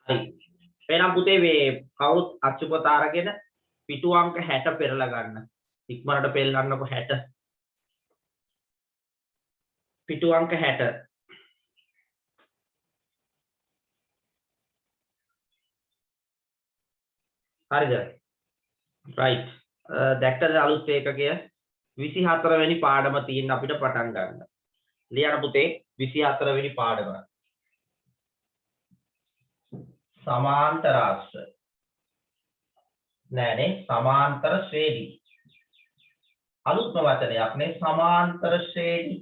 හරි. එහෙනම් පුතේ මේ කවුරුත් අච්චුපත අරගෙන පිටු අංක 60 පෙරලා ගන්න. ඉක්මනට පෙරලන්නකො 60. පිටු අංක 60. හරිද? right. දැක්කද අලුත් ඒකකය 24 වෙනි පාඩම තියෙන අපිට පටන් ගන්න. ලියන්න පුතේ 24 වෙනි පාඩම. සමාන්තර ආශ්‍රය. නෑනේ සමාන්තර ශ්‍රේණි. අලුත්ම වචනයක් නේ සමාන්තර ශ්‍රේණි.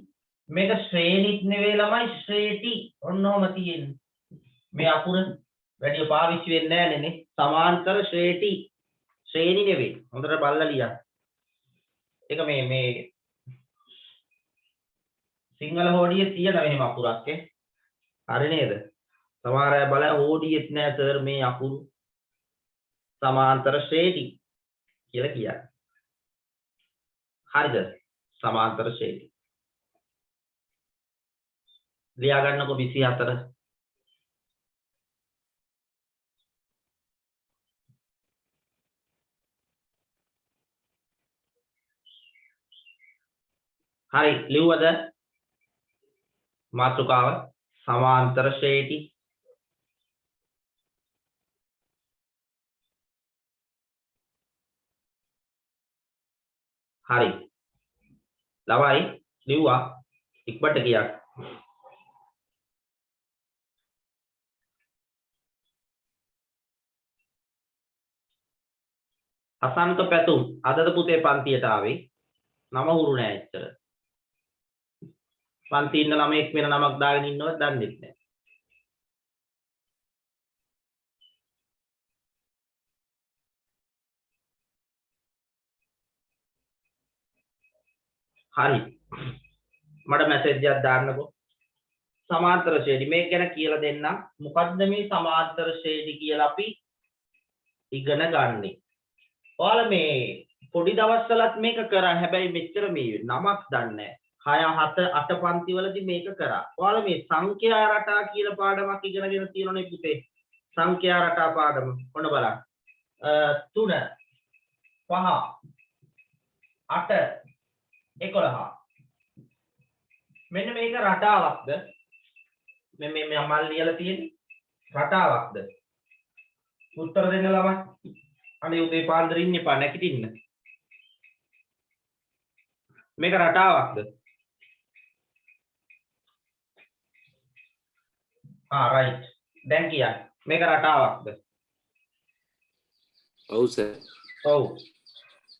මේක ශ්‍රේණිත් නෙවෙයි ළමයි ශ්‍රේටි. ඔන්නෝම තියෙන්නේ. මේ අකුර වැඩි පාවිච්චි වෙන්නේ නෑනේ නේ. සමාන්තර ශ්‍රේටි. ශ්‍රේණි නෙවෙයි. හොඳට බලලා ලියන්න. ඒක මේ සිංහල හෝඩියේ තියෙන මෙහෙම අකුරක් ඈ. හරි නේද? සමහර අය බලය හෝඩියෙත් නෑ සර් මේ අකුරු. සමාන්තර ශ්‍රේණි කියලා කියන්නේ. හරිද? සමාන්තර ශ්‍රේණි. ලියා ගන්නකො 24. හරි ලිව්වද? මාතෘකාව සමාන්තර ශ්‍රේණි. හරි. ළමයි ලිව්වා ඉක්මනට ගියා. අසංක පැතුම් අදද පුතේ පන්තියට ආවේ. නම හුරු නෑ ඇත්තට. පන්ති ඉන්න ළමෙක් වෙන නමක් දාගෙන ඉන්නවද දන්නේ නැහැ. හරි. මට මැසේජ් එකක් දාන්නකෝ. සමාන්තර ශ්‍රේණි මේක ගැන කියලා දෙන්නම්. මොකද්ද මේ සමාන්තර ශ්‍රේණි කියලා අපි ඉගෙන ගන්නෙ. ඔයාලා මේ පොඩි දවස්වලත් මේක කරා. හැබැයි මෙච්චර මේ නමක් දන්නේ නැහැ. 6 7 8 පන්ති වලදී මේක කරා. ඔයාලා මේ සංඛ්‍යා රටා කියලා පාඩමක් ඉගෙනගෙන තියෙනවනේ පුතේ. සංඛ්‍යා රටා පාඩම. ඔන්න බලන්න. 3 5 8 11 මෙන්න මේක රටාවක්ද? මේ අමල් ලියලා තියෙන්නේ රටාවක්ද? උත්තර දෙන්න ළමයි. අනේ උදේ පාන්දර ඉන්න එපා නැගිටින්න. මේක රටාවක්ද? right. දැන් කියන්න. මේක රටාවක්ද? ඔව් සර්. ඔව්.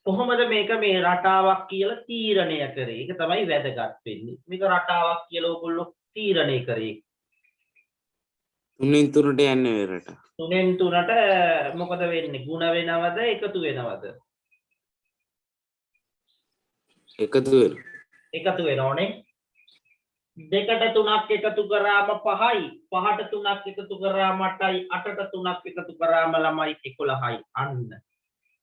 කොහොමද මේක මේ රටාවක් කියලා තීරණය කරේ? ඒක තමයි වැදගත් වෙන්නේ. මේක රටාවක් කියලා ඔයගොල්ලෝ තීරණය කරේ. 3න් 3ට යන්නේ ඔය රට. 3න් 3ට මොකද වෙන්නේ? ಗುಣ වෙනවද එකතු වෙනවද? එකතු වෙනවා. එකතු වෙනෝනේ. 2ට 3ක් එකතු කරාම 5යි. 5ට 3ක් එකතු කරාම 8යි. 8ට 3ක් එකතු කරාම ළමයි 11යි. අන්න.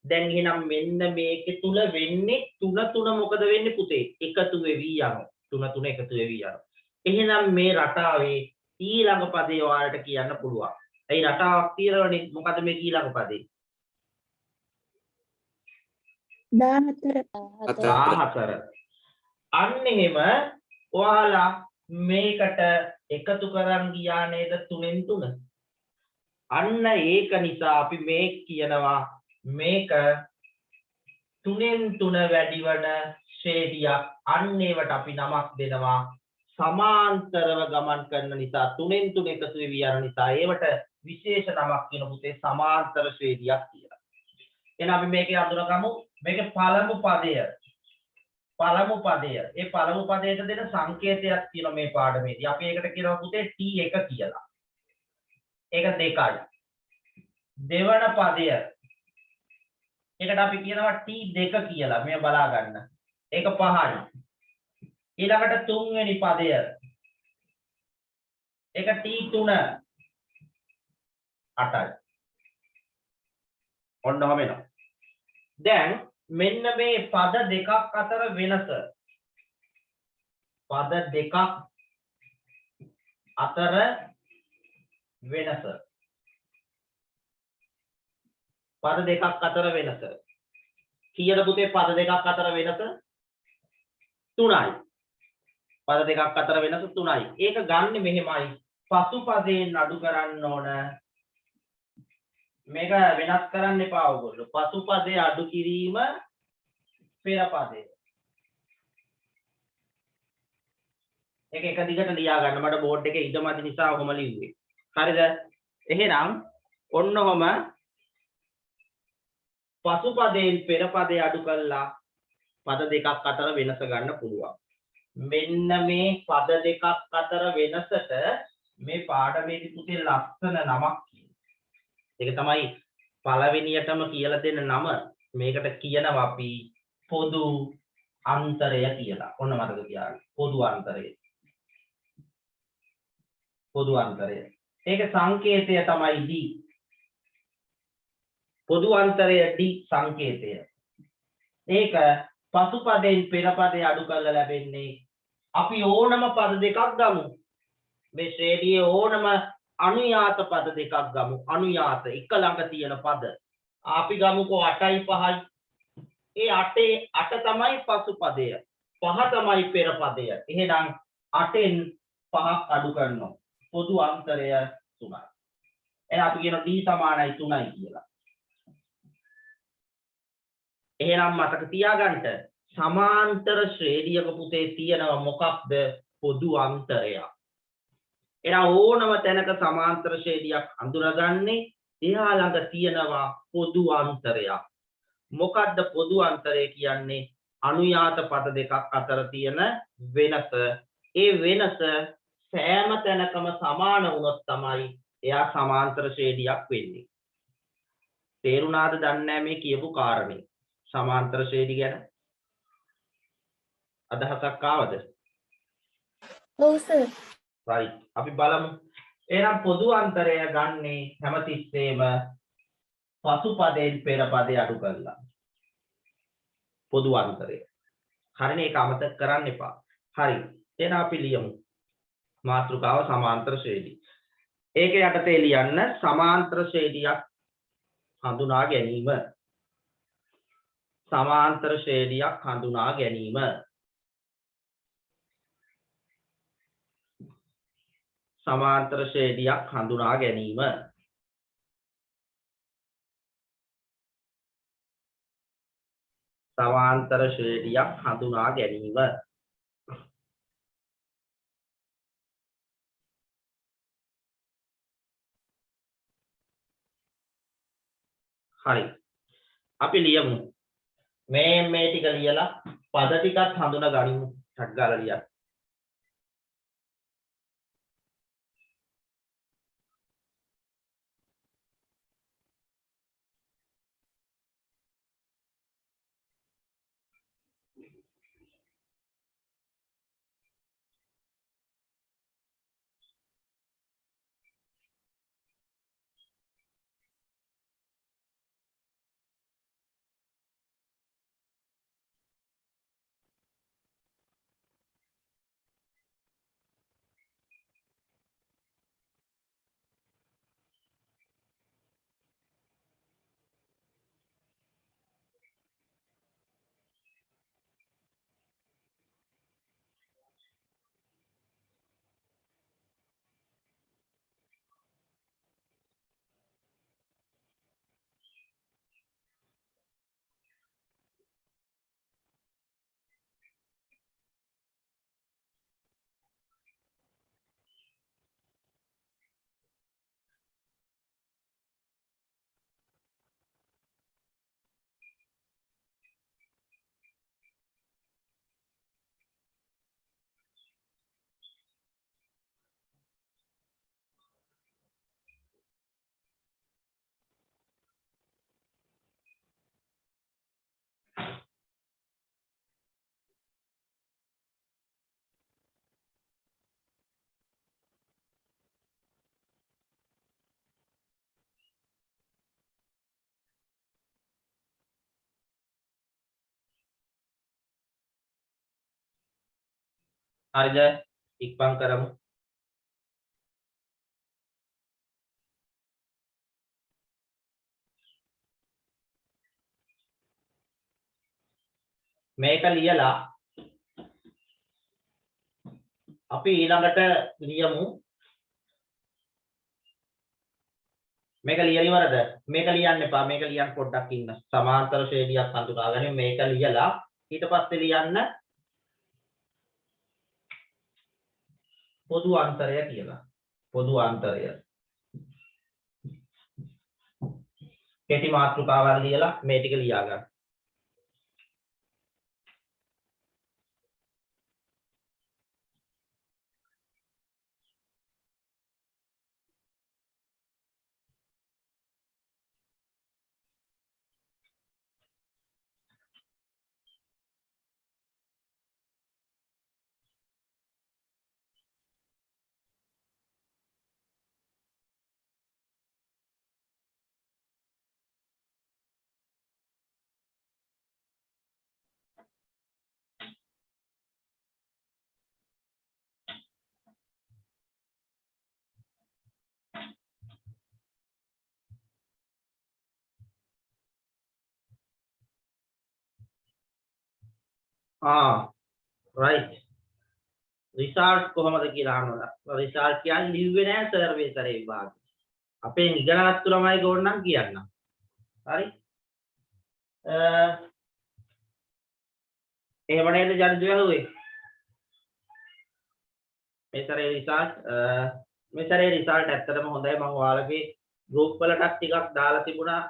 දැන් එහෙනම් මෙන්න මේකේ තුල වෙන්නේ 3 3 මොකද වෙන්නේ පුතේ? එකතු වෙවි යනවා. 3 3 එකතු වෙවි යනවා. එහෙනම් මේ රටාවේ ඊළඟ පදේ ඔයාලට කියන්න පුළුවන්. ඒ රටාවක් තියෙනවනේ. මොකද මේ ඊළඟ පදේ? 14. අන්න එහෙම ඔයාලා මේකට එකතු කරන් ගියා නේද 3න් 3? අන්න ඒක නිසා අපි මේ කියනවා මේක 3න් 3 වැඩි වන ශ්‍රේණියක්. අන්න ඒවට අපි නමක් දෙනවා සමාන්තරව ගමන් කරන නිසා 3න් 3 එකතු වෙවි යන නිසා ඒවට විශේෂ නමක් කියන පුතේ සමාන්තර ශ්‍රේණියක් කියලා. එහෙනම් අපි මේකේ අඳුනගමු. මේකේ පළමු පදය. ඒ පළමු පදයට දෙන සංකේතයක් තියෙනවා මේ පාඩමේදී. අපි ඒකට කියනවා පුතේ T1 කියලා. ඒක 2යි. දෙවන පදය. ඒකට අපි කියනවා T2 කියලා. මේ බලා ගන්න. ඒක 5යි. ඊළඟට තුන්වෙනි පදය. ඒක T3 8යි. ඔන්න ඔහම එනවා. දැන් මෙන්න මේ පද දෙකක් අතර වෙනස. පද දෙකක් අතර වෙනස. පද දෙකක් අතර වෙනස. කීයද පුතේ පද දෙකක් අතර වෙනස? 3යි. පද දෙකක් අතර වෙනස 3යි. ඒක ගන්න මෙහෙමයි. පසුපදයෙන් අඩු කරන්න ඕන. මේක වෙනස් කරන්න එපා ඔයගොල්ලෝ. පසුපදයේ අඩු කිරීම පෙර පදේ. ඒක එක දිගට ලියා ගන්න. මට බෝඩ් එකේ ඉඩමදි නිසා ඔහොම ලිව්වේ. හරිද? එහෙනම් ඔන්න ඔහම පසුපදයෙන් පෙර පදේ අඩු කළා පද දෙකක් අතර වෙනස ගන්න පුළුවන්. මෙන්න මේ පද දෙකක් අතර වෙනසට මේ පාඩමේදී පුතේ ලස්සන නමක් කියනවා. ඒක තමයි පළවෙනියටම කියලා දෙන නම. මේකට කියනවා අපි පොදු අන්තරය කියලා. ඔන්න මතක තියාගන්න. පොදු අන්තරය. පොදු අන්තරය. ඒක සංකේතය තමයි D. පොදු අන්තරය D සංකේතය. ඒක පසුපදයෙන් පෙර පදේ අඩු කරලා ලැබෙන්නේ අපි ඕනම පද දෙකක් ගමු. මේ ශ්‍රේණියේ ඕනම අනුයාත පද දෙකක් ගමු. අනුයාත එක ළඟ තියෙන පද. අපි ගමුකෝ 8යි 5යි. ඒ 8 තමයි පසුපදය. 5 තමයි පෙර පදය. එහෙනම් 8න් 5ක් අඩු කරනවා. පොදු අන්තරය 3යි. එහෙනම් අපි කියන D සමානයි 3යි කියලා. එහෙනම් මතක තියාගන්න සමාන්තර ශ්‍රේණියක පුතේ තියෙනවා මොකක්ද? පොදු අන්තරයක්. එහෙනම් ඕනම තැනක සමාන්තර ශ්‍රේණියක් අඳුරගන්නේ එයා ළඟ තියෙනවා පොදු අන්තරයක්. මොකද්ද පොදු අන්තරය කියන්නේ? අනුයාත පද දෙකක් අතර තියෙන වෙනස. ඒ වෙනස සෑම තැනකම සමාන වුණොත් තමයි එයා සමාන්තර ශ්‍රේණියක් වෙන්නේ. තේරුණාද? දන්නේ නැහැ මේ කියපු කාරණේ. සමාන්තර ශ්‍රේණි ගැන අදහසක් ආවද? ඔව් සර්. right. අපි බලමු. එහෙනම් පොදු අන්තරය ගන්නේ හැමතිස්සෙම පසුපදයෙන් පෙර පදේ අඩු කරලා. පොදු අන්තරය. හරිනේ, ඒක අමතක කරන්න එපා. හරි. එහෙනම් අපි ලියමු. මාතෘකාව සමාන්තර ශ්‍රේණි. ඒක යටතේ ලියන්න සමාන්තර ශ්‍රේණියක් හඳුනා ගැනීම. සමාන්තර ශ්‍රේණියක් හඳුනා ගැනීම. සමාන්තර ශ්‍රේණියක් හඳුනා ගැනීම. සමාන්තර ශ්‍රේණියක් හඳුනා ගැනීම. හරි. අපි ලියමු. මේ ටික ලියලා පද ටිකක් හඳුනා ගනිමු. ටක් ගාලා ලියන්න. හරිද? ඉක්මන් කරමු. මේක ලියලා අපි ඊළඟට ලියමු මේක ලියලිවරද මේක ලියන්න එපා මේක ලියන්න පොඩ්ඩක් ඉන්න සමාන්තර ශ්‍රේණියක් හඳුනාගන්න මේක ලියලා ඊට පස්සේ ලියන්න පොදු අන්තරය කියලා පොදු අන්තරය කෙටි මාතෘකාවල් ලියලා මේ ටික ලියා ගන්න right result කොහමද කියලා අහනවා result කියන්නේ ලිව්වේ නෑ සර්වේ කරේ විභාග අපේ ඉගෙනගත්තු ළමයි ගෝන්නම් කියන්නම් හරි එහෙම නේද ජනිත වෙන්නේ මේ සැරේ result ඇත්තටම හොඳයි මම ඔයාලගේ group වලටත් ටිකක් දාලා තිබුණා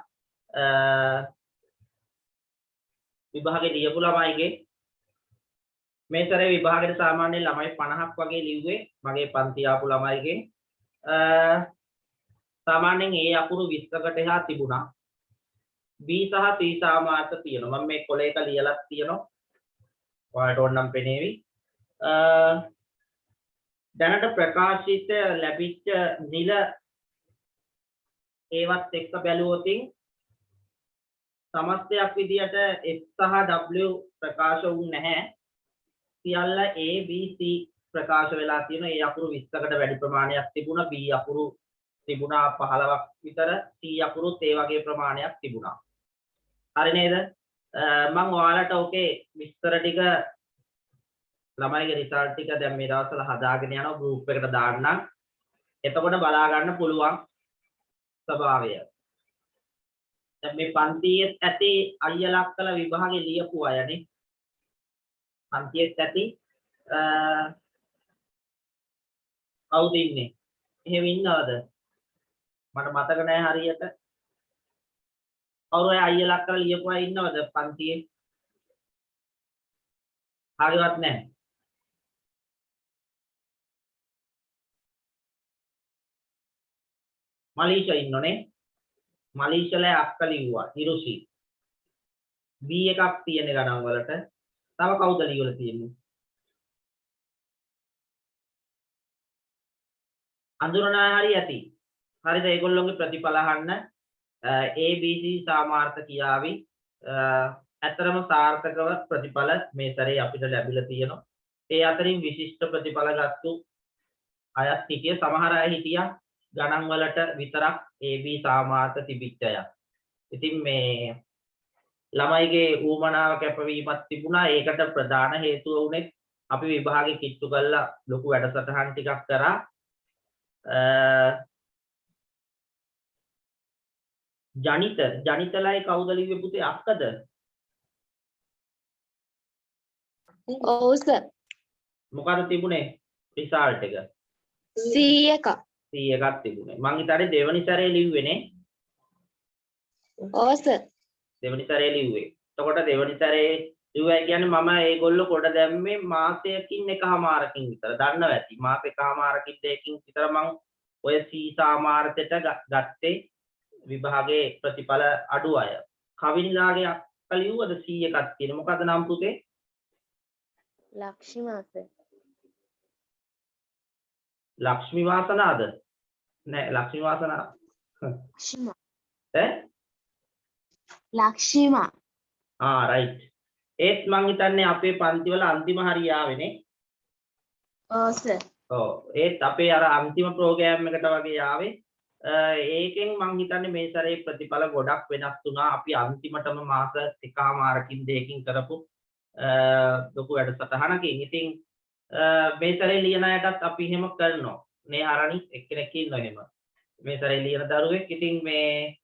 විභාගේ ලියපු ළමයිගේ මේ සැරේ විභාගෙට සාමාන්‍ය ළමයි 50ක් වගේ ලිව්වේ මගේ පන්ති ආපු ළමයිගෙන් සාමාන්‍යයෙන් ඒ අකුරු 20කට එහා තිබුණා B සහ C සාමාර්ථ තියෙනවා මම මේ කොලේක ලියලා තියෙනවා ඔයාලට ඕනනම් පෙනේවි දැනට ප්‍රකාශිත ලැබිච්ච නිල ඒවත් එක්ක බැලුවොත් සමස්තයක් විදියට S සහ W ප්‍රකාශ වුනේ නැහැ සියල්ල A B C ප්‍රකාශ වෙලා තියෙනවා ඒ අකුරු 20කට වැඩි ප්‍රමාණයක් තිබුණා B අකුරු තිබුණා 15ක් විතර C අකුරුත් ඒ වගේ ප්‍රමාණයක් තිබුණා හරි නේද මම ඔයාලට ඕකේ විස්තර ටික ළමයිගේ රිසල්ට් ටික දැන් මේ දවස්වල හදාගෙන යනවා ගෲප් එකට දාන්නම් එතකොට බලා ගන්න පුළුවන් ස්වභාවය දැන් මේ පන්තියේ ඇති අයියලක් කළ විභාගේ ලියපු අයනේ පන්තියේ ඇති කවුද ඉන්නේ එහෙම ඉන්නවද මට මතක නැහැ හරියට කවුරු අය අයියලක් කරලා ලියපු අය ඉන්නවද පන්තියේ හරිවත් නැහැ මලීෂා ඉන්නෝනේ මලීෂාලා අක්කා ලිව්වා හිරුසි B එකක් තියෙන ගණන් වලට තව කවුද ලියවලා තියෙන්නේ අඳුරනා හරි ඇති හරිද ඒගොල්ලෝගේ ප්‍රතිඵල අහන්න ABC සාමාර්ථ කියාවි ඇත්තරම සාර්ථකව ප්‍රතිඵල මේ සැරේ අපිට ලැබිලා තියෙනවා ඒ අතරින් විශිෂ්ට ප්‍රතිඵල ගත්තු අයත් හිටිය සමහර අය හිටියා ගණන් වලට විතරක් AB සාමාර්ථ තිබිච්ච අය ඉතින් මේ ළමයිගේ ඌමනාව කැපවීමක් තිබුණා ඒකට ප්‍රධාන හේතුව උනේ අපි විභාගෙ කිට්ටු කරලා ලොකු වැඩසටහන් ටිකක් කරා ජනිතලයි කවුද ලිව්වේ පුතේ අක්කද ඔව් සර් මොකද තිබුණේ රිසල්ට් එක C එක එකක් තිබුණේ මං හිතන්නේ දෙවනි සැරේ ලිව්වේනේ ඔව් සර් දෙවනි සැරේ ලිව්වේ එතකොට දෙවනි සැරේ ලිව්වයි කියන්නේ මම ඒගොල්ලෝ කොට දැම්මේ මාසයකින් එකමාරකින් විතර දන්නව ඇති මාස එකමාරකින් දෙකකින් විතර මං ඔය C සාමාර්ථයට ගත්තේ විභාගයේ ප්‍රතිඵල අඩු අය කවිනිලාගේ අක්කා ලිව්වද C එකක් තියෙන මොකද නම් පුතේ ලක්ෂ්මී සර් ලක්ෂ්මී වාසනාද නෑ ලක්ෂ්මී වාසනා ලක්ෂ්මා රයිට් ඒත් මං හිතන්නේ අපේ පන්තිවල අන්තිම හරියාවෙනේ ඔව් සර් ඔව් ඒත් අපේ අර අන්තිම ප්‍රෝග්‍රෑම් එකට වගේ ආවේ ඒකෙන් මං හිතන්නේ මේ සැරේ ප්‍රතිඵල ගොඩක් වෙනස් වුණා අපි අන්තිමටම මාස එකමාරකින් දෙකකින් කරපු ලොකු වැඩසටහනකින්. ඉතින් මේ සැරේ ලියන අයටත් අපි එහෙම කරනවා. මේ හරණි එක්කෙනෙක් ඉන්නවා එහෙම. මේ සැරේ ලියන දරුවෙක්. ඉතින් මේ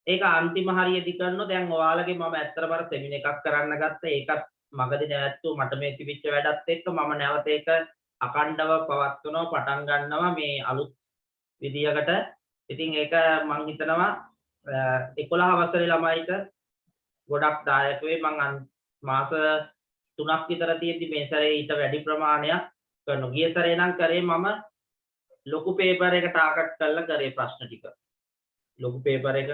ඒක අන්තිම හරියදී කරනවා. දැන් ඔයාලගේ මම ඇත්තටම අර සෙමින එකක් කරන්න ගත්තා. ඒකත් මගදී නැවැත්තුව මට මේ තිබිච්ච වැඩත් එක්ක මම නැවත ඒක අකණ්ඩව පවත්වනවා පටන් ගන්නවා මේ අලුත් විදියකට. ඉතින් ඒක මම හිතනවා 11 වසරේ ළමයිට ගොඩක් දායක වෙයි. මම මාස 3ක් විතර තියෙද්දි මේ සැරේ ඊට වැඩි ප්‍රමාණයක් කරනවා. ගිය සැරේ නම් කරේ මම ලොකු පේපර් එක ටාගට් කරලා කරේ ප්‍රශ්න ටික. ලොකු පේපර් එක.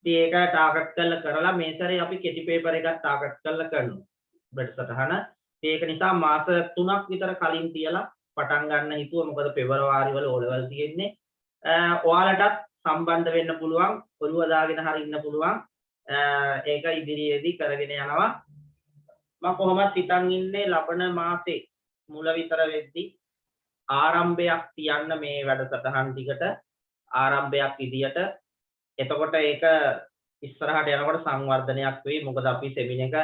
ඉතින් ඒක ටාගට් කරලා මේ සැරේ අපි කෙටි පේපර් එකක් ටාගට් කරලා කරනවා. වැඩසටහන. ඒක නිසා මාස 3ක් විතර කලින් තියලා පටන් ගන්න හිතුවා. මොකද පෙබරවාරි වල O level තියෙන්නේ. ඔයාලටත් සම්බන්ධ වෙන්න පුළුවන්. ඔළුව දාගෙන හරි ඉන්න පුළුවන්. ඒක ඉදිරියේදී කරගෙන යනවා. මම කොහොමද හිතන් ඉන්නේ ලබන මාසේ මුල විතර වෙද්දී ආරම්භයක් තියන්න මේ වැඩසටහන් ටිකට ආරම්භයක් විදියට. එතකොට ඒක ඉස්සරහට යනකොට සංවර්ධනයක් වෙයි. මොකද අපි සෙමින එක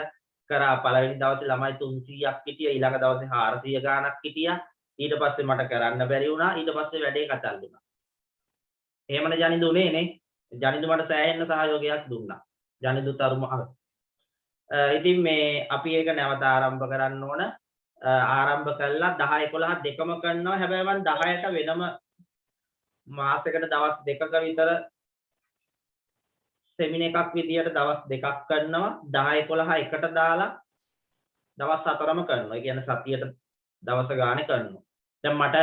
කරා පළවෙනි දවසේ ළමයි 300ක් හිටියා. ඊළඟ දවසේ 400 ගාණක් හිටියා. ඊට පස්සේ මට කරන්න බැරි වුණා. ඊට පස්සේ වැඩේ කචල් වුණා. එහෙමනේ ජනිදු උනේ නේ. ජනිදු මට සෑහෙන සහයෝගයක් දුන්නා. ජනිදු තරුමහ. ඉතින් මේ අපි ඒක නැවත ආරම්භ කරන්න ඕන. ආරම්භ කළා 10 11 දෙකම කරනවා. හැබැයි මම 10ට වෙනම මාසයකට දවස් දෙකක විතර සෙමින එකක් විදියට දවස් දෙකක් කරනවා. 10 11 එකට දාලා දවස් 4ම කරනවා. ඒ කියන්නේ සතියට දවස් ගානේ කරනවා. දැන් මට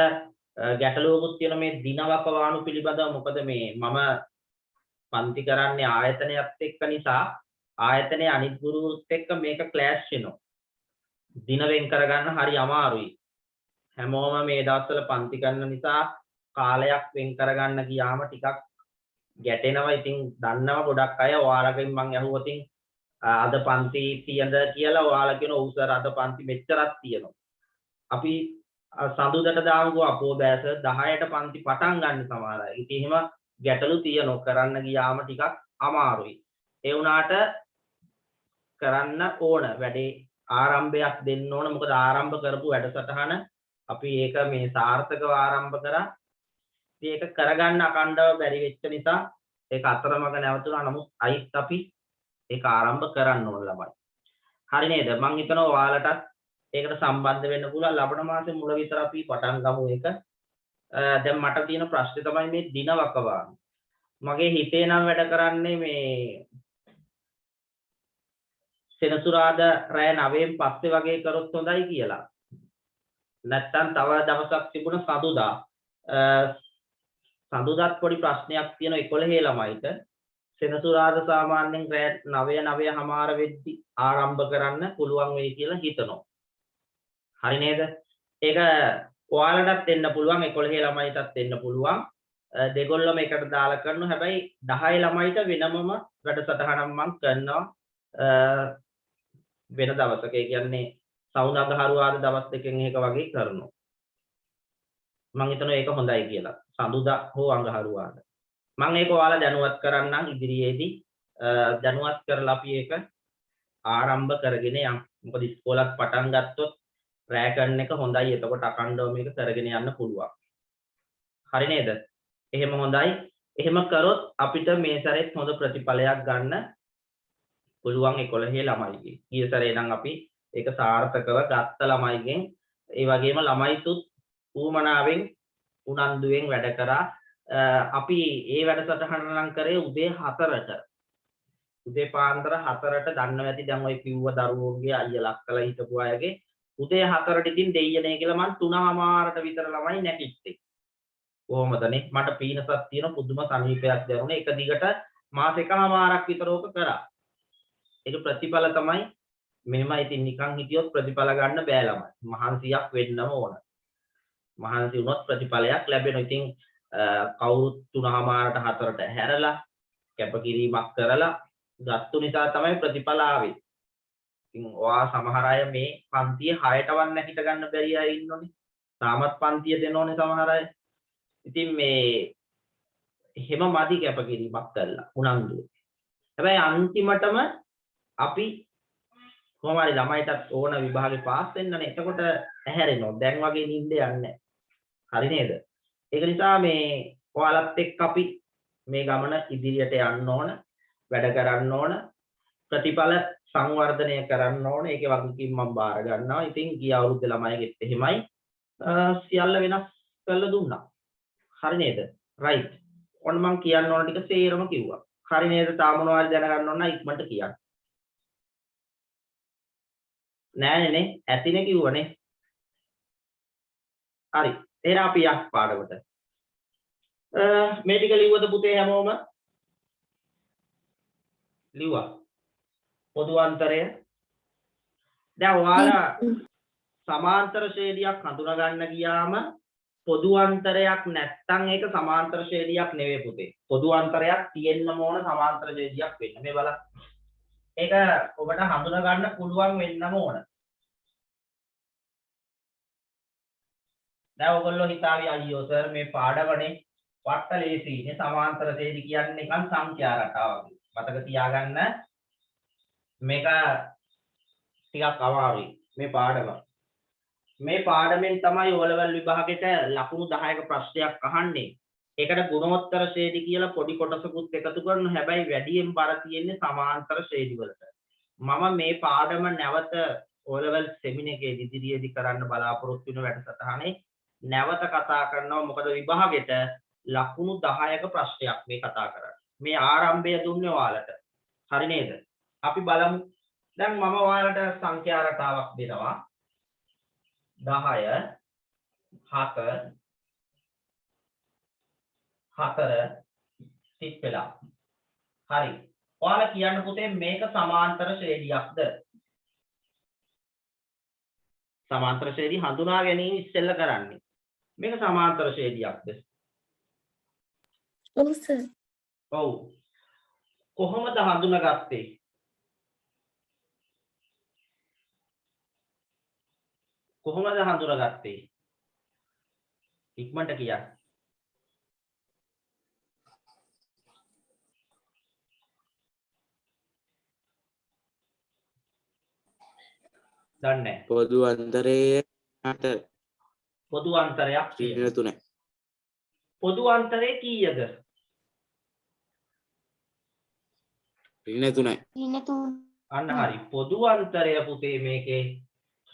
ගැටලුවකුත් තියෙන මේ දිනවකවානු පිළිබඳව. මොකද මේ මම පන්ති කරන්නේ ආයතනයත් එක්ක නිසා ආයතනයේ අනිත් ගුරුවරුත් එක්ක මේක ක්ලෑෂ් වෙනවා. දින වෙන් කරගන්න හරි අමාරුයි. හැමෝම මේ දවස්වල පන්ති කරන නිසා කාලයක් වෙන් කරගන්න ගියාම ටිකක් ගැටෙනවා. ඉතින් දන්නවා ගොඩක් අය ඔයාලගෙන් මම අහුවතින් අද පන්ති තියද කියලා. ඔයාලා කියන ඔව් සර් අද පන්ති මෙච්චරක් තියෙනවා. අපි සඳුදට දාමුකෝ අපෝ බෑස 10ට පන්ති පටන් ගන්න සමහර අය. ඉතින් එහෙම ගැටලු තියෙනවා. කරන්න ගියාම ටිකක් අමාරුයි. ඒ වුණාට කරන්න ඕන වැඩේ ආරම්භයක් දෙන්න ඕන. මොකද ආරම්භ කරපු වැඩසටහන අපි ඒක මේ සාර්ථකව ආරම්භ කරා. ඉතින් ඒක කරගන්න අකණ්ඩව බැරි වෙච්ච නිසා ඒක අතරමඟ නැවතුණා. නමුත් අයිත් අපි ඒක ආරම්භ කරන්න ඕන ළමයි. හරි නේද? මම හිතනවා ඔයාලටත් ඒකට සම්බන්ධ වෙන්න පුළුවන්. ලබන මාසේ මුල විතර අපි පටන් ගමු ඒක. දැන් මට තියෙන ප්‍රශ්නේ තමයි මේ දින වකවානු. මගේ හිතේ නම් වැඩ කරන්නේ මේ සෙනසුරාදා රෑ 9න් පස්සේ වගේ කරොත් හොඳයි කියලා. නැත්තම් තව දවසක් තිබුණ සඳුදා. සඳුදාත් පොඩි ප්‍රශ්නයක් තියෙන 11 ළමයිට. සෙනසුරාදා සාමාන්‍යයෙන් රෑ 9:00 වෙද්දි ආරම්භ කරන්න පුළුවන් වෙයි කියලා හිතනවා. හරි නේද? ඒක ඔයාලටත් එන්න පුළුවන්. 11 ළමයිටත් එන්න පුළුවන්. දෙගොල්ලම එකට දාලා කරනවා. හැබැයි 10 ළමයිට වෙනමම වැඩසටහනක් මම කරනවා. වෙන දවසක. ඒ කියන්නේ සවුදාගහරුවාද දවස් දෙකෙන් එක වගේ කරනවා. මම හිතනවා ඒක හොඳයි කියලා. සඳුදා හෝ අඟහරුවාද. මම ඒක ඔයාලා දැනුවත් කරන්නම් ඉදිරියේදී. දැනුවත් කරලා අපි ඒක ආරම්භ කරගෙන යමු. මොකද ඉස්කෝලත් පටන් ගත්තොත් රෑ කරන එක හොඳයි. එතකොට අකණ්ඩව මේක කරගෙන යන්න පුළුවන්. හරි නේද? එහෙම හොඳයි. එහෙම කරොත් අපිට මේ සැරේත් හොඳ ප්‍රතිඵලයක් ගන්න පුළුවන් 11 ළමයිගේ. ඊය සැරේ නම් අපි ඒක සාර්ථකව ගත්ත ළමයිගෙන්. ඒ වගේම ළමයිතුත් ඌමනාවෙන් උනන්දුවෙන් වැඩ කරා. අපි ඒ වැඩසටහන නම් කරේ උදේ 4ට. උදේ පාන්දර 4ට දන්නව ඇති. දැන් ඔය කිව්ව දරුවෝගේ අයියලා අක්කලා හිටපු අයගේ උදේ 4ට ඉතින් දෙයියනේ කියලා මම 3:00ට විතර ළමයි නැගිට්ටේ. කොහොමදනේ? මට පීනසක් තියෙන පුදුම සනීපයක් දැනුනේ. එක දිගට මාස 1:00ක් විතර ඕක කරා. ඒක ප්‍රතිඵල තමයි මෙහෙම. ඉතින් නිකන් හිටියොත් ප්‍රතිඵල ගන්න බෑ ළමයි. මහන්සියක් වෙන්නම ඕන. මහන්සි වුණොත් ප්‍රතිඵලයක් ලැබෙනවා. ඉතින් කවුරුත් 3:00ට 4ට හැරලා කැපකිරීමක් කරලා ගත්තු නිසා තමයි ප්‍රතිඵල ආවේ. ඉතින් ඔයා සමහර අය මේ පන්තිය 6ටවත් නැගිට ගන්න බැරි අය ඉන්නෝනේ. තාමත් පන්තිය දෙන්න ඕනේ සමහර අය. ඉතින් මේ එහෙම මදි කැපකිරීමක් කරලා උනන්දුව. හැබැයි අන්තිමටම අපි කොහොම හරි ළමයිටත් ඕන විභාගේ පාස් වෙන්නනේ. එතකොට ඇහැරෙනවා. දැන් වගේ නිින්ද යන්නේ. හරි නේද? ඒක නිසා මේ ඔයාලත් එක්ක අපි මේ ගමන ඉදිරියට යන්න ඕන, වැඩ කරන්න ඕන, ප්‍රතිඵල සංවර්ධනය කරන්න ඕන. ඒකේ වගකීම් මම බාර ගන්නවා. ඉතින් ගිය අවුරුද්දේ ළමයිගෙත් එහෙමයි. සියල්ල වෙනස් කරලා දුන්නා. හරි නේද? රයිට්. ඔන්න මම කියන්න ඕන ටික සේරම කිව්වා. හරි නේද? තාම මොනවද දැනගන්න ඕන නම් ඉක්මනට කියන්න. නෑනේ ඇතිනේ කිව්වනේ. හරි. එහෙනම් අපි යස් පාඩමට. මේ ටික ලිව්වද පුතේ හැමෝම? ලිව්වා. පොදු අන්තරය. දැන් ඔයාලා සමාන්තර ශ්‍රේණියක් හඳුනා ගන්න ගියාම පොදු අන්තරයක් නැත්තම් ඒක සමාන්තර ශ්‍රේණියක් නෙවෙයි පුතේ. පොදු අන්තරයක් තියෙන්න ඕන සමාන්තර ශ්‍රේණියක් වෙන්න. මේ බලන්න. ඒක ඔබට හඳුනා ගන්න පුළුවන් වෙන්නම ඕන. දැන් ඔයගොල්ලෝ හිතාවි අයියෝ සර් මේ පාඩමනේ වට්ට ලේසියිනේ සමාන්තර ශ්‍රේණි කියන්නේ නිකන් සංඛ්‍යා රටාවක්. මතක තියාගන්න මේක ටිකක් අමාරුයි මේ පාඩම. මේ පාඩමෙන් තමයි O level විභාගෙට ලකුණු 10ක ප්‍රශ්නයක් අහන්නේ. ඒකට ගුණෝත්තර ශ්‍රේණි කියලා පොඩි කොටසකුත් එකතු කරනවා. හැබැයි වැඩියෙන් බර තියෙන්නේ සමාන්තර ශ්‍රේණි වලට. මම මේ පාඩම නැවත O level සෙමින එකේ ඉදිරියේදී කරන්න බලාපොරොත්තු වෙන වැඩසටහනේ නැවත කතා කරනවා. මොකද විභාගෙට ලකුණු 10ක ප්‍රශ්නයක් මේ කතා කරන්නේ. මේ ආරම්භය දුන්නේ ඔයාලට. හරි නේද? අපි බලමු. දැන් මම ඔයාලට සංඛ්‍යා රටාවක් දෙනවා. 10 7 4 තිත් වෙලා. හරි. ඔයාලා කියන්න පුතේ මේක සමාන්තර ශ්‍රේණියක්ද? සමාන්තර ශ්‍රේණිය හඳුනා ගැනීම ඉස්සෙල්ලා කරන්නේ. මේක සමාන්තර ශ්‍රේණියක්ද? ඔව් සර්. ඔව්. කොහොමද හඳුනාගත්තේ? කොහොමද හඳුනාගත්තේ? ඉක්මනට කියන්න. දන්නේ පොදු අන්තරයේ අට පොදු අන්තරයක් ඍණ 3. පොදු අන්තරය කීයද? ඍණ 3යි. ඍණ 3. අන්න හරි. පොදු අන්තරය පුතේ මේකේ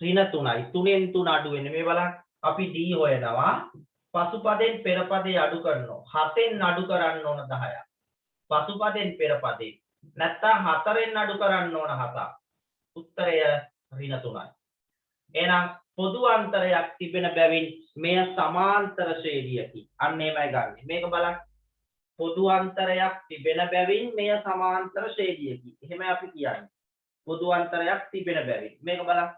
ඍණ 3යි. 3ෙන් 3 අඩු වෙන්නේ. මේ බලන්න අපි d හොයනවා. පසුපදයෙන් පෙර පදේ අඩු කරනවා. 7ෙන් අඩු කරන්න ඕන 10ක්. පසුපදයෙන් පෙර පදේ. නැත්තම් 4ෙන් අඩු කරන්න ඕන 7ක්. උත්තරය ඍණ 3යි. එහෙනම් පොදු අන්තරයක් තිබෙන බැවින් මෙය සමාන්තර ශ්‍රේණියකි. අන්න එමය ගන්න. මේක බලන්න. පොදු අන්තරයක් තිබෙන බැවින් මෙය සමාන්තර ශ්‍රේණියකි. එහෙමයි අපි කියන්නේ. පොදු අන්තරයක් තිබෙන බැවින්. මේක බලන්න.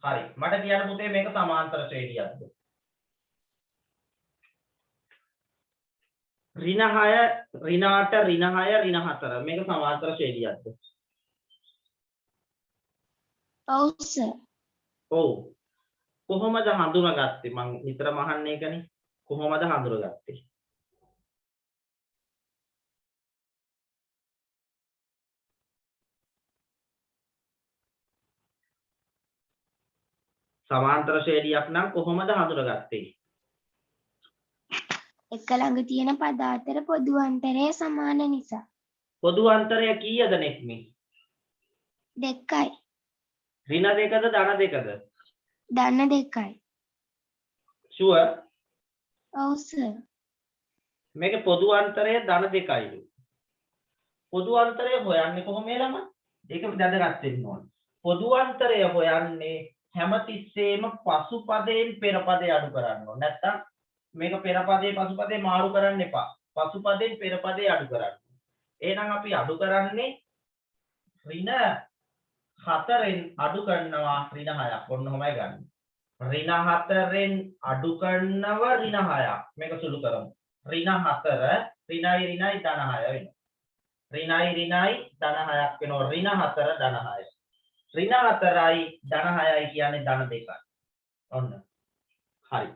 හරි. මට කියන්න පුතේ මේක සමාන්තර ශ්‍රේණියක්ද? ඍණ 6 ඍණ 8 ඍණ 6 ඍණ 4 මේක සමාන්තර ශ්‍රේණියක්ද? ඔව් සර්. ඔව්. කොහොමද හඳුනාගත්තේ? මම නිතරම අහන්නේ ඒකනේ. කොහොමද හඳුනාගත්තේ? සමාන්තර ශ්‍රේණියක් නම් කොහොමද හඳුනාගත්තේ? එක ළඟ තියෙන පද අතර පොදු අන්තරය සමාන නිසා. පොදු අන්තරය කීයද නෙක්මි? 2යි. ඍණ 2ද ධන 2ද? ධන 2යි. ෂුවර්? ඔව් සර්. මේක පොදු අන්තරය ධන 2යි. පොදු අන්තරය හොයන්නේ කොහොමද ළමයි? ඒක වැදගත් වෙන්න ඕන. පොදු අන්තරය හොයන්නේ හැමතිස්සෙම පසුපදයෙන් පෙර පදේ අඩු කරන්න ඕන. නැත්තම් මේක පෙර පදේ පසු පදේ මාරු කරන්න එපා. පසුපදයෙන් පෙර පදේ අඩු කරන්න. එහෙනම් අපි අඩු කරන්නේ ඍණ 4ෙන් අඩු කරනවා ඍණ 6ක්. ඔන්න ඔහමයි ගන්න. ඍණ 4ෙන් අඩු කරනව ඍණ 6ක්. මේක සුළු කරමු. ඍණ 4 ඍණයි ඍණයි ධන 6 වෙනවා. ඍණයි ඍණයි ධන 6ක් වෙනවා. ඍණ 4 ධන 6. ඍණ 4යි ධන 6යි කියන්නේ ධන 2යි. ඔන්න. හරි.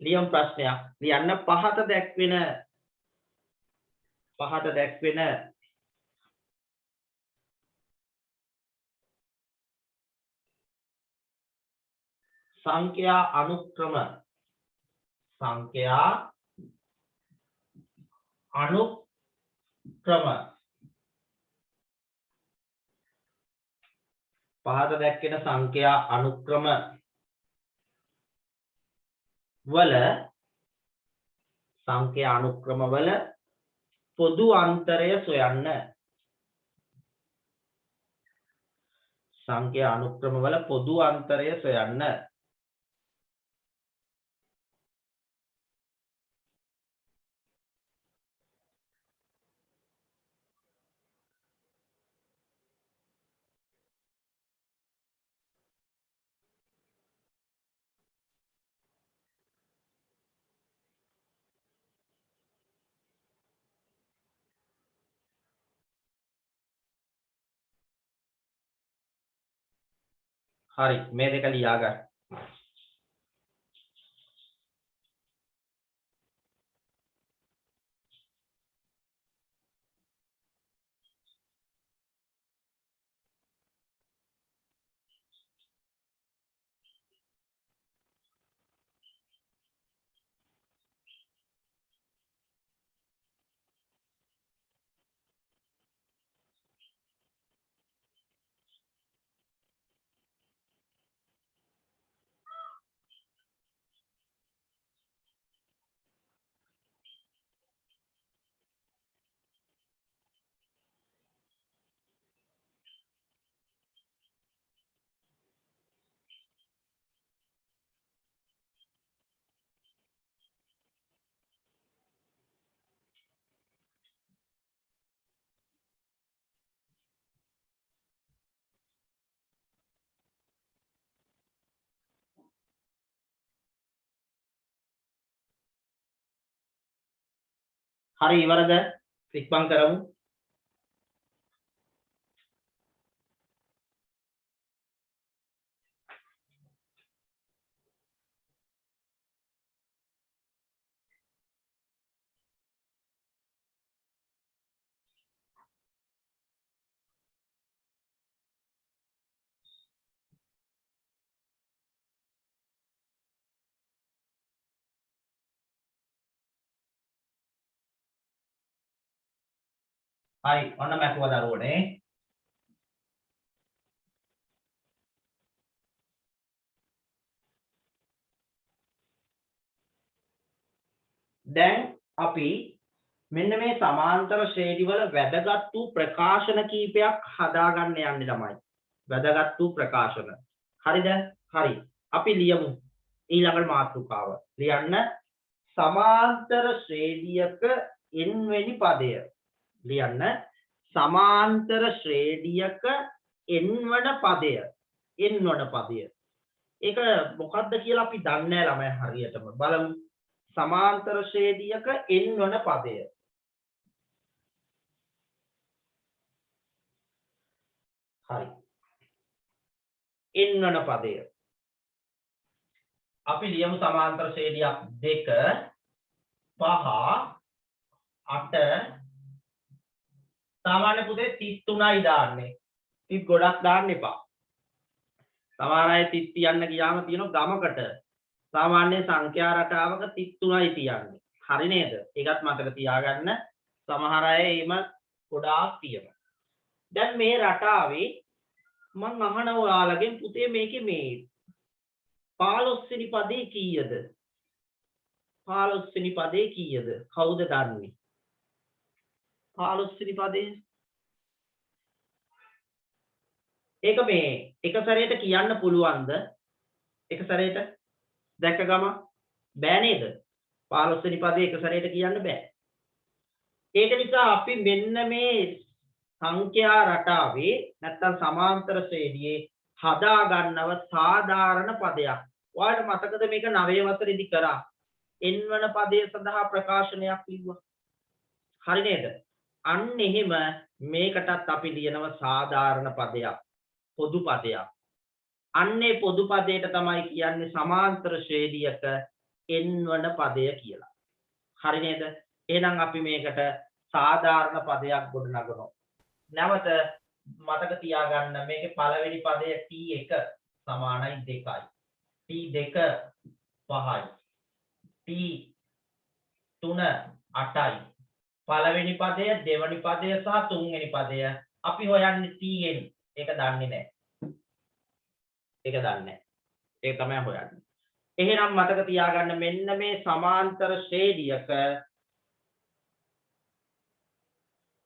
ලියම් ප්‍රශ්නයක් ලියන්න පහත දැක්වෙන සංඛ්‍යා අනුක්‍රම පහත දැක්වෙන සංඛ්‍යා අනුක්‍රම වල පොදු අන්තරය සොයන්න. සංඛ්‍යා අනුක්‍රම වල පොදු අන්තරය සොයන්න. හරි මේ දෙක ලියා ගන්න. හරි ඉවරද? ඉක්මන් කරමු. හරි ඔන්න මැකුව දරුවනේ. දැන් අපි මෙන්න මේ සමාන්තර ශ්‍රේණි වල වැදගත් වූ ප්‍රකාශන කීපයක් හදාගන්න යන්නේ ළමයි. වැදගත් වූ ප්‍රකාශන. හරිද? හරි. අපි ලියමු ඊළඟ මාතෘකාව. ලියන්න සමාන්තර ශ්‍රේණියක n වෙනි පදය. ලියන්න සමාන්තර ශ්‍රේණියක n වන පදය. n වන පදය. ඒක මොකක්ද කියලා අපි දන්නේ නැහැ ළමයි හරියටම. බලමු. සමාන්තර ශ්‍රේණියක n වන පදය. හරි. n වන පදය. අපි ලියමු සමාන්තර ශ්‍රේණියක් 2 5 8 සාමාන්‍ය පුතේ 33යි දාන්නේ. 30 ගොඩක් දාන්න එපා. සමහර අය 30 තියන්න ගියාම තියෙන ගමකට සාමාන්‍ය සංඛ්‍යා රටාවක 33යි තියන්නේ. හරි නේද? ඒකත් මතක තියාගන්න. සමහර අය එහෙම ගොඩාක් තියෙනවා. දැන් මේ රටාවේ මම අහනවා ඔයාලගෙන් පුතේ මේකේ මේ 15 වෙනි පදේ කීයද? 15 වෙනි පදේ කීයද? කවුද දන්නේ? 15 වෙනි පදේ ඒක මේ එක සැරේට කියන්න පුළුවන්ද? එක සැරේට දැක්ක ගම බෑ නේද? 15 වෙනි පදේ එක සැරේට කියන්න බෑ. ඒක නිසා අපි මෙන්න මේ සංඛ්‍යා රටාවේ නැත්තම් සමාන්තර ශ්‍රේණියේ හදා ගන්නව සාධාරණ පදයක්. ඔයාලට මතකද මේක 9 වසරේදී කරා? n වන පදයේ සඳහා ප්‍රකාශනයක් ලිව්වා. හරි නේද? අන්න එහෙම මේකටත් අපි ලියනවා සාධාරණ පදයක්. පොදු පදයක්. අන්නේ පොදු පදයට තමයි කියන්නේ සමාන්තර ශ්‍රේණියක n වන පදය කියලා. හරි නේද? එහෙනම් අපි මේකට සාධාරණ පදයක් ගොඩනගනවා. නැවත මතක තියාගන්න මේකේ පළවෙනි පදය t1 සමානයි 2යි. t2 5යි. t3 8යි. පළවෙනි පදය, දෙවෙනි පදය සහ තුන්වෙනි පදය අපි හොයන්නේ tn. ඒක දන්නේ නැහැ. ඒක දන්නේ නැහැ. ඒක තමයි හොයන්නේ. එහෙනම් මතක තියාගන්න මෙන්න මේ සමාන්තර ශ්‍රේණියක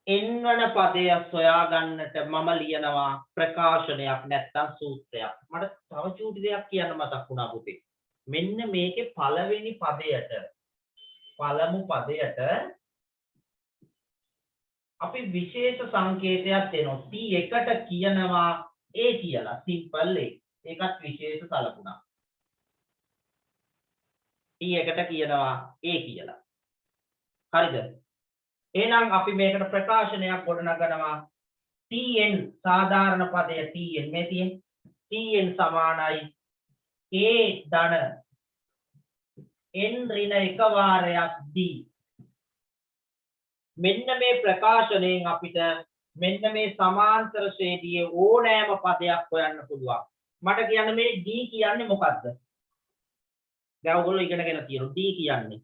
n වන පදය සොයා ගන්නට මම ලියනවා ප්‍රකාශනයක් නැත්නම් සූත්‍රයක්. මට තව චූටි දෙයක් කියන්න මතක් වුණා පුතේ. මෙන්න මේකේ පළවෙනි පදයට පළමු පදයට අපි විශේෂ සංකේතයක් දෙනවා. t1ට කියනවා a කියලා. Simple a. ඒකත් විශේෂ සලකුණක්. t1ට කියනවා a කියලා. හරිද? එහෙනම් අපි මේකට ප්‍රකාශනයක් ගොඩනගනවා. tn සාධාරණ පදය tn මේ තියෙන්නේ. tn සමානයි a ධන n ඍණ එක වාරයක් d. මෙන්න මේ ප්‍රකාශනයෙන් අපිට මෙන්න මේ සමාන්තර ශ්‍රේණියේ ඕනෑම පදයක් හොයන්න පුළුවන්. මට කියන්න මේ d කියන්නේ මොකක්ද? දැන් ඔයගොල්ලෝ ඉගෙනගෙන තියෙනවා. d කියන්නේ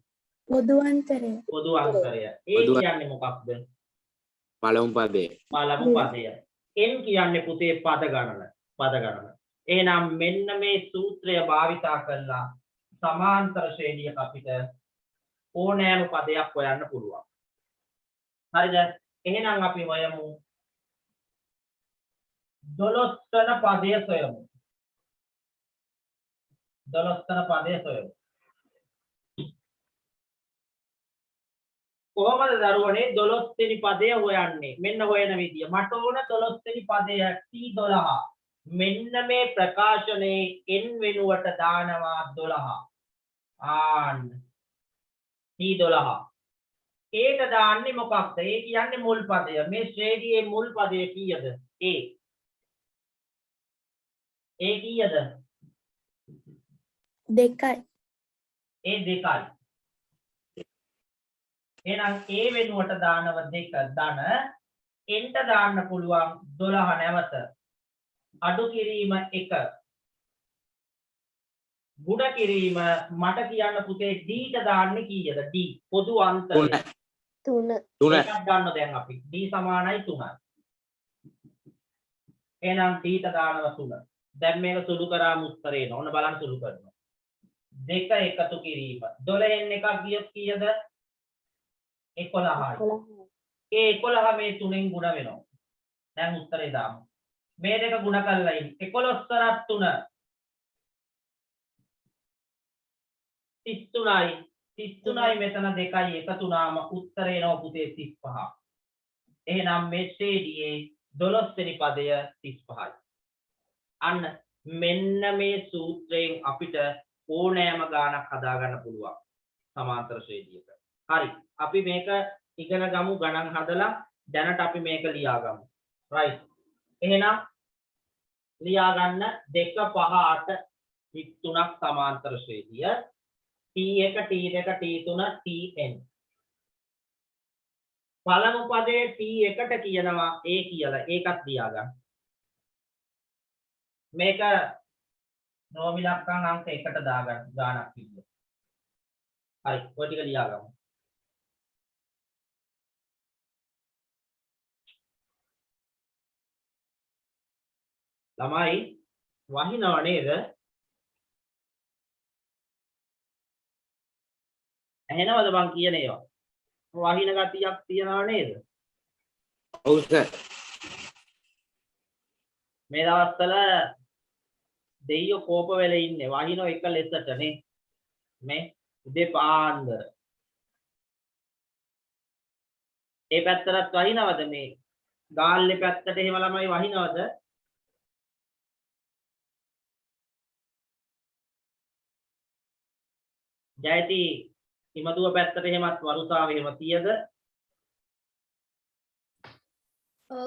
පොදු අන්තරය. පොදු අන්තරය. a කියන්නේ මොකක්ද? පළමු පදේ. පළමු පදය. n කියන්නේ පුතේ පද ගණන. පද ගණන. එහෙනම් මෙන්න මේ සූත්‍රය භාවිතා කරලා සමාන්තර ශ්‍රේණියක අපිට ඕනෑම පදයක් හොයන්න පුළුවන්. හරිද? එහෙනම් අපි හොයමු 12 වන පදය සොයමු. 12 වන පදය සොයමු. කොහොමද දරුවනේ 12 වෙනි පදය හොයන්නේ? මෙන්න හොයන විදිය. මට ඕන 12 වෙනි පදය t12. මෙන්න මේ ප්‍රකාශනයේ n වෙනුවට දානවා 12. ආන්න t12. ඒට දාන්නේ මොකක්ද? ඒ කියන්නේ මුල් පදය. මේ ශ්‍රේණියේ මුල් පදය කීයද? a. ඒ කීයද? 2යි. ඒ 2යි. එහෙනම් a වෙනුවට දානව 2 ධන n ට දාන්න පුළුවන් 12 නැවත. අඩු කිරීම 1. ගුණ කිරීම මට කියන්න පුතේ d ට දාන්නේ කීයද? d පොදු අන්තරය. 3. එකක් ගන්න දැන් අපි. d සමානයි 3යි. එහෙනම් d ට දානව 3. දැන් මේක සුළු කරාම උත්තරේ එනවා. ඔන්න බලන්න සුළු කරනවා. 2 එකතු කිරීම. 12න් එකක් ගියොත් කීයද? 11යි. ඒ 11 මේ 3න් ගුණ වෙනවා. දැන් උත්තරේ දාමු. මේ දෙක ගුණ කරලා ඉන්න. 11 කරත් 3 33යි. 33යි මෙතන 2යි එකතු වුණාම උත්තරේ එනවා පුතේ 35. එහෙනම් මේ ශ්‍රේණියේ 12 වෙනි පදය 35යි. අන්න මෙන්න මේ සූත්‍රයෙන් අපිට ඕනෑම ගානක් හදා ගන්න පුළුවන් සමාන්තර ශ්‍රේණියක. හරි. අපි මේක ඉගෙන ගමු ගණන් හදලා දැනට අපි මේක ලියා ගමු. right. එහෙනම් ලියා ගන්න 2 5 8 3ක් සමාන්තර ශ්‍රේණිය t1 t2 t3 tn. පළමු පදයේ t1ට කියනවා a කියලා. ඒකත් ලියා ගන්න. මේක නෝමිලක්කම් අංක 1ට දාගන්න ගානක් කිව්වා. හරි. ඔය ටික ලියා ගමු. ළමයි වහිනව නේද? ඇහෙනවද බං කියන ඒවා? වහින ගතියක් තියනව නේද? ඔව් සර්. මේ දවස්වල දෙයියෝ කෝප වෙලා ඉන්නේ. වහිනව එක ලෙසට නේ. මේ උදේ පාන්දර. ඒ පැත්තට වහිනවද මේ? ගාල්ලේ පැත්තට එහෙම ළමයි වහිනවද? ජයති හිමදුව පැත්තට එහෙමත් වරුසාව එහෙම තියද?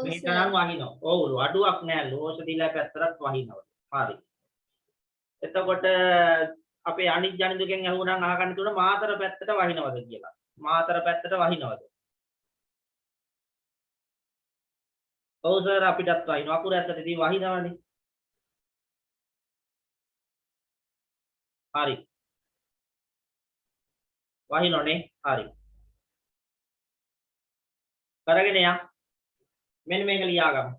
මේක නම් වහිනවා. ඔව් අඩුවක් නෑ. ලෝෂ දිලා පැත්තට වහිනවා. හරි. එතකොට අපේ අනිත් ජනිදුකෙන් අහුණා අහගන්න තුන මාතර පැත්තට වහිනවද කියලා. මාතර පැත්තට වහිනවද? ඔව් සර් අපිටත් වහිනවා. අකුර ඇත්තටදී වහිනවනේ. හරි. වහිනෝනේ. හරි. කරගෙන යන්න. මෙන්න මේක ලියාගමු.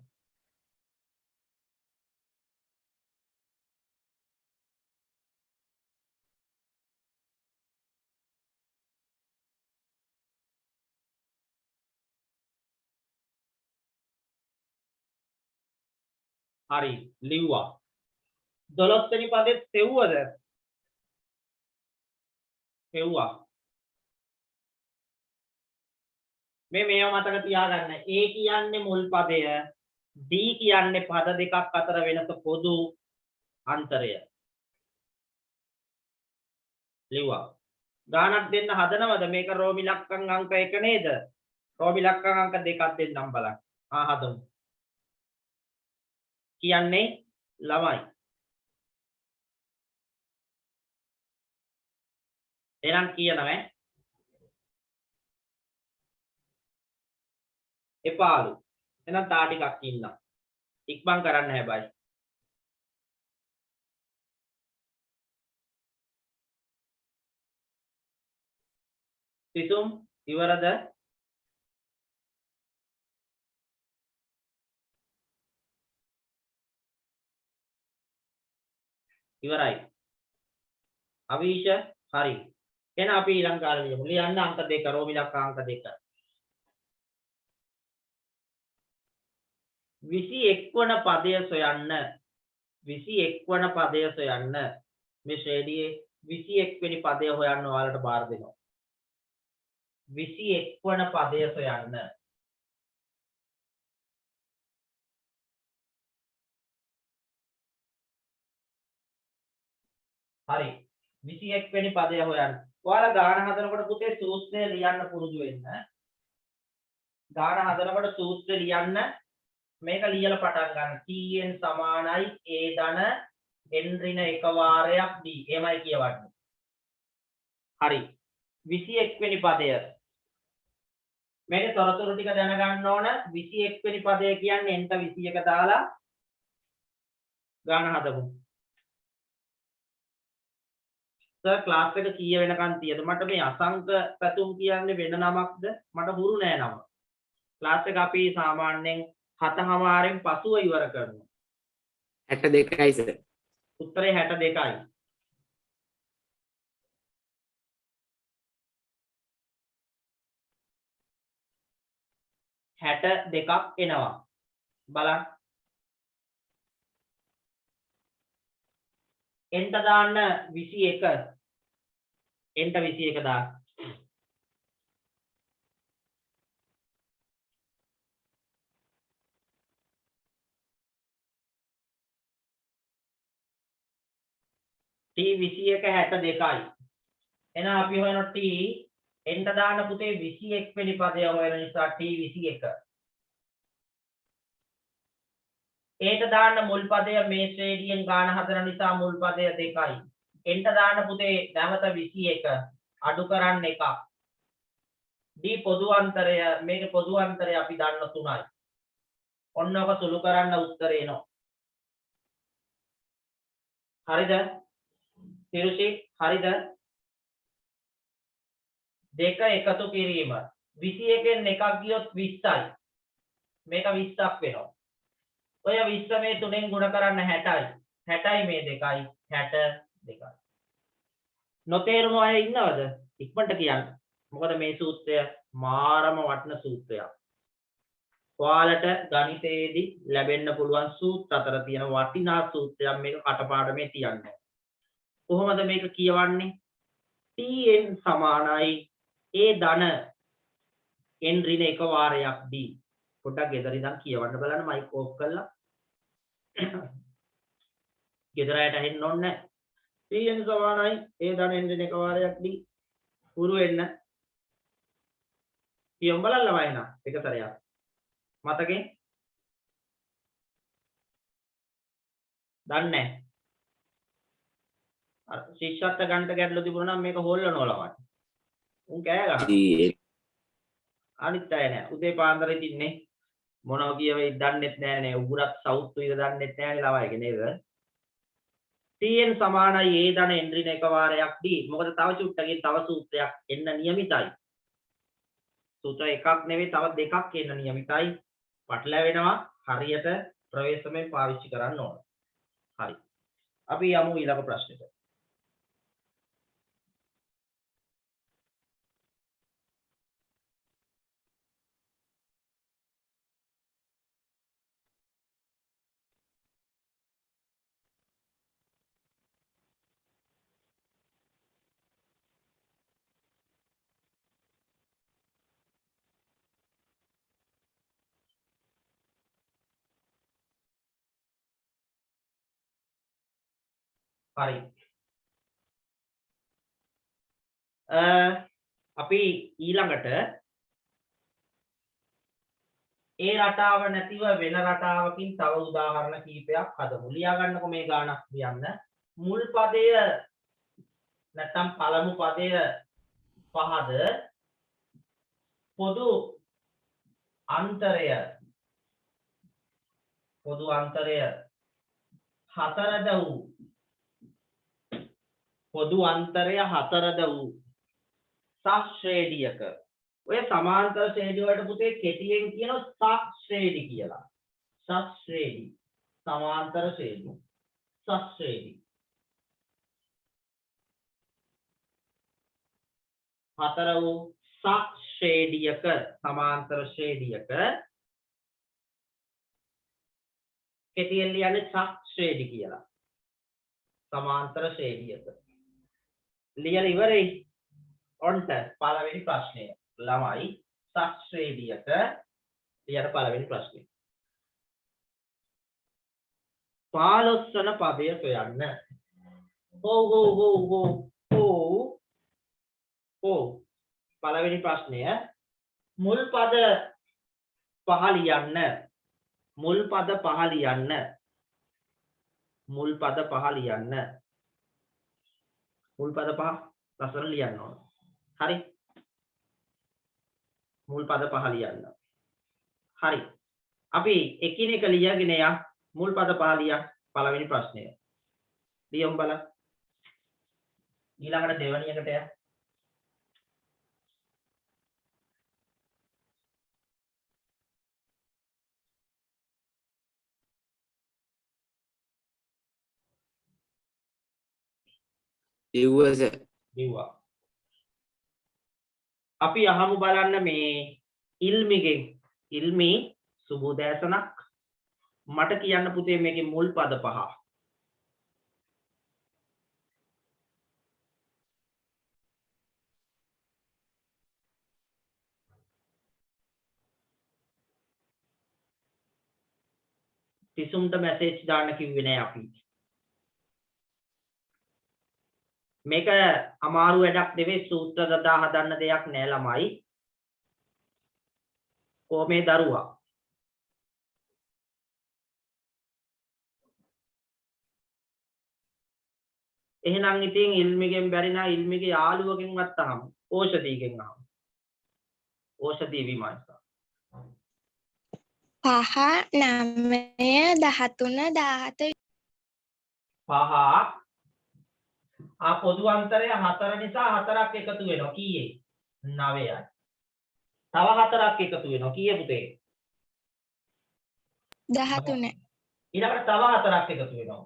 හරි ලිව්වා. 12 වෙනි පදෙත් තෙව්වද? තෙව්වා. මේව මතක තියාගන්න. A කියන්නේ මුල් පදය, D කියන්නේ පද දෙකක් අතර වෙනස පොදු අන්තරය. ලිව්වා. ගානක් දෙන්න හදනවද? මේක රෝමි ලක්කම් අංක 1 නේද? රෝමි ලක්කම් අංක 2ක් දෙන්නම් බලන්න. හදමු. කියන්නේ ළමයි. එහෙනම් කියනවා එපාලු. එහෙනම් තා ටිකක් ඉන්නම්. ඉක්මන් කරන්න හැබැයි. සිතුම් ඉවරද? ඉවරයි. අවීෂ හරි. එහෙනම් අපි ඊළඟ කාලේ ලියමු. ලියන්න අංක 2 රෝමි ලක්ක අංක 2. 21 වන පදය සොයන්න. 21 වන පදය සොයන්න. මේ ශ්‍රේණියේ 21 වෙනි පදය හොයන්න ඔයාලට බාර දෙනවා. 21 වන පදය සොයන්න. හරි 21 වෙනි පදය හොයන්න. ඔයාලා ගාන හදනකොට පුතේ සූත්‍රය ලියන්න පුරුදු වෙන්න. ගාන හදනකොට සූත්‍රය ලියන්න මේක ලියලා පටන් ගන්න. tn සමානයි a ධන n ඍණ එක වාරයක් d. එහෙමයි කියවන්නේ. හරි 21 වෙනි පදය. මේකේ තොරතුරු ටික දැනගන්න ඕන. 21 වෙනි පදය කියන්නේ n ට 21 දාලා ගාන හදමු. සර් ක්ලාස් එක කීය වෙනකන් තියද? මට මේ අසංක පැතුම් කියන්නේ වෙන නමක්ද? මට හුරු නෑ නම. ක්ලාස් එක අපි සාමාන්‍යයෙන් 7:00න් පසුව ඉවර කරනවා. 62යි සර්. උත්තරේ 62යි. හැට දෙකක් එනවා. බලන්න. එන්ට දාන්න 21. එන්ට 21 දාන්න. T 21 62යි. එහෙනම් අපි හොයන T එන්ට දාන්න පුතේ 21 වෙනි පදය හොයන නිසා T 21. ඒට දාන්න මුල් පදය මේ ශ්‍රේණියෙන් ගාන හදන නිසා මුල් පදය 2යි. එන්ට දාන්න පුතේ නැවත 21 අඩු කරන්න 1ක්. D පොදු අන්තරය මේක පොදු අන්තරය අපි දන්න 3යි. ඔන්න ඔක සුළු කරන්න උත්තරේ එනවා. හරිද? තිරුෂි හරිද? දෙක එකතු කිරීම 21න් එකක් ගියොත් 20යි. මේක 20ක් වෙනවා. ඔය 20 මේ 3ෙන් ගුණ කරන්න 60යි. 60යි මේ 2යි 62යි. නොතේරුණු අය ඉන්නවද? ඉක්මනට කියන්න. මොකද මේ සූත්‍රය මාරම වටින සූත්‍රයක්. ඔයාලට ගණිතයේදී ලැබෙන්න පුළුවන් සූත්‍ර අතර තියෙන වටිනා සූත්‍රයක් මේක කටපාඩමේ තියන්න. කොහොමද මේක කියවන්නේ? tn සමානයි a ධන n ඍණ එක වාරයක් d. පොඩ්ඩක් ගෙදර ඉඳන් කියවන්න බලන්න මයික් ඕෆ් කරලා. ගෙදර අයට ඇහෙන්න ඕනේ නැහැ. tn සමානයි a ධන n ඍණ එක වාරයක් d. පුරු වෙන්න. කියමු බලන්න ළමයි නා එක සැරයක්. මතකේ? දන්නේ නැහැ. අර ශිෂ්‍යත්ව ගන්නට ගැටලු තිබුණා නම් මේක හොල්ලනවා ළමයි. උන් කෑ ගහනවා. जी අනිත් අය නෑ. උදේ පාන්දර ඉතින්නේ මොනවා කියවෙයි දන්නෙත් නෑනේ. උගුරත් සවුත් උයර දන්නෙත් නෑනේ ළමයිගේ නේද? tn සමානයි a ධන n ඍණ එක වාරයක් d. මොකද තව චුට්ටකින් තව සූත්‍රයක් එන්න නියමිතයි. සූත්‍ර එකක් නෙවෙයි තව දෙකක් එන්න නියමිතයි. පටලැවෙනවා. හරියට ප්‍රවේශමෙන් පාවිච්චි කරන්න ඕන. හරි. අපි යමු ඊළඟ ප්‍රශ්නෙට. හරි. අපි ඊළඟට ඒ රටාව නැතිව වෙන රටාවකින් තව උදාහරණ කීපයක් හදමු. ලියා ගන්නකො මේ ගානක් කියන්න. මුල් පදය නැත්නම් පළමු පදය පහද පොදු අන්තරය 4ද වූ පොදු අන්තරය 4ද වූ සශ්‍රේණියක. ඔය සමාන්තර ශ්‍රේණි වලට පුතේ කෙටියෙන් කියනවා සශ්‍රේණි කියලා. සශ්‍රේණි සමාන්තර ශ්‍රේණි සශ්‍රේණි 4 වූ සශ්‍රේණියක සමාන්තර ශ්‍රේණියක කෙටියෙන් ලියන්නේ සශ්‍රේණි කියලා. සමාන්තර ශ්‍රේණියක ලියලා ඉවරයි. ඔන්ට පළවෙනි ප්‍රශ්නය ළමයි සශ්‍රේණියක ලියන පළවෙනි ප්‍රශ්නය. 15 වන පදය සොයන්න. පළවෙනි ප්‍රශ්නය මුල් පද පහ ලියන්න. මුල් පද පහ ලියන්න. මුල් පද පහ ලියන්න. මුල් පද පහ ලස්සන ලියන්න ඕන. හරි. මුල් පද පහ ලියන්න. හරි. අපි එකිනෙක ලියගෙන යමු. මුල් පද පහ ලියන්න. පළවෙනි ප්‍රශ්නය. ලියමු බලන්න. ඊළඟට දෙවෙනි එකට යමු. दिवस ලිව්වා. අපි අහමු බලන්න මේ ඉල්මිගෙන්. ඉල්මි සුබෝදෑසනක්. මට කියන්න පුතේ මේකේ මුල් පද පහ. තිසුම්ට මැසේජ් දාන්න කිව්වේ නෑ අපි. මේක අමාරු වැඩක් නෙවෙයි. සූත්‍ර දදා හදන්න දෙයක් නෑ ළමයි. කොහොමේ දරුවා එහෙනම් ඉතින් ඉල්මිගෙන් බැරි නම් ඉල්මිගේ යාළුවගෙන්වත් අහමු. ඕෂදීගෙන් අහමු. ඕෂදී විමර්ශන 5 9 13 17 පහ පොදු අන්තරය 4 නිසා 4ක් එකතු වෙනවා. කීයේ? 9යි. තව 4ක් එකතු වෙනවා. කීයේ පුතේ? 13 ඊළඟට තව 4ක් එකතු වෙනවා.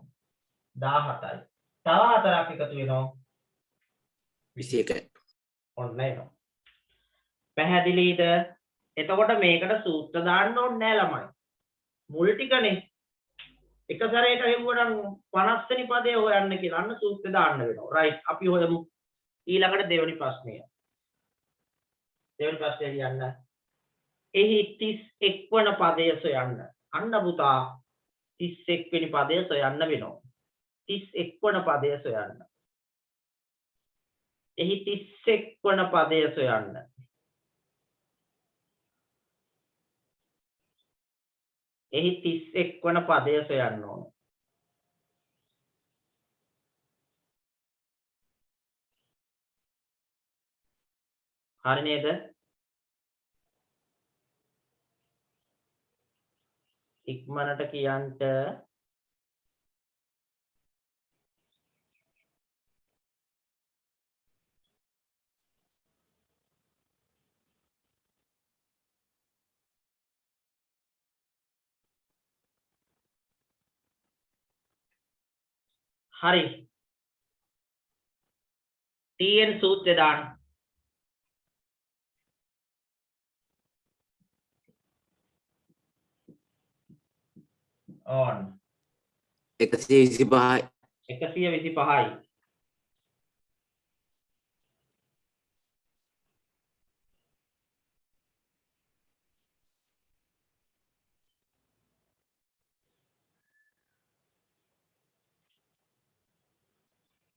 17යි. තව 4ක් එකතු වෙනවා. 21 ඔන්න එනවා. පැහැදිලිද? එතකොට මේකට සූත්‍ර දාන්න ඕනේ නෑ ළමයි. මුල් ටිකනේ. එක සැරේට හෙව්වනම් 50 වෙනි පදේ හොයන්න කියලා අන්න සූත්‍ර දාන්න වෙනවා. රයිට්. අපි හොයමු. ඊළඟට දෙවෙනි ප්‍රශ්නය. දෙවෙනි ප්‍රශ්නේ ලියන්න. එහි 31 වන පදය සොයන්න. අන්න පුතා 31 වෙනි පදය සොයන්න වෙනවා. 31 වන පදය සොයන්න. එහි 31 වන පදය සොයන්න. එහි 31 වන පදය සොයන්න ඕන. හරි නේද? ඉක්මනට කියන්ට. හරි. TN සූත්‍රය දාන්න. on 125යි.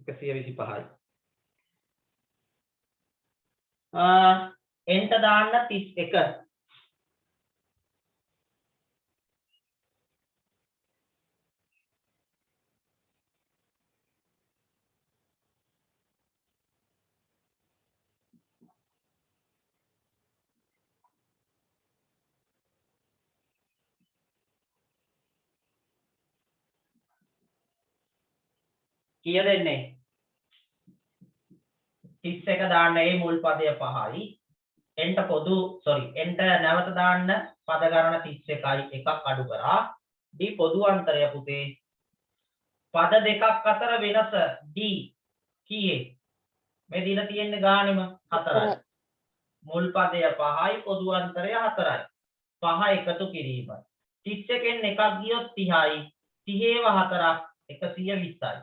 125යි. එන්ට දාන්න 31. කීයද එන්නේ? 31 දාන්න ඒ මුල් පදය 5යි. එන්ට පොදු එන්ට නැවත දාන්න පද ගණන 31යි එකක් අඩු කරා. d පොදු අන්තරය පුතේ. පද දෙකක් අතර වෙනස d කීයේ? මේ දීලා තියෙන්නේ ගානෙම 4යි. මුල් පදය 5යි පොදු අන්තරය 4යි. 5 එකතු කිරීම. 31න් එකක් ගියොත් 30යි. 30 4ක් 120යි.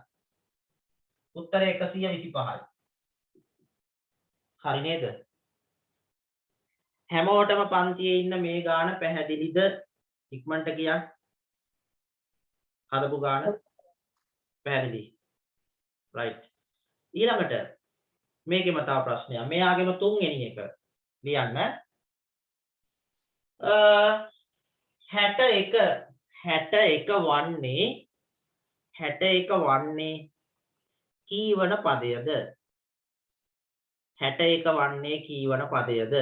උත්තරය 125යි. හරි නේද? හැමෝටම පන්තියේ ඉන්න මේ ගාන පැහැදිලිද? ඉක්මනට කියන්න. හදපු ගාන පැහැදිලි. right. ඊළඟට මේකෙම තව ප්‍රශ්නයක්. මෙයාගේම තුන්වෙනි එක ලියන්න. 61 වන්නේ කීවන පදයද? 61 වන්නේ කීවන පදයද?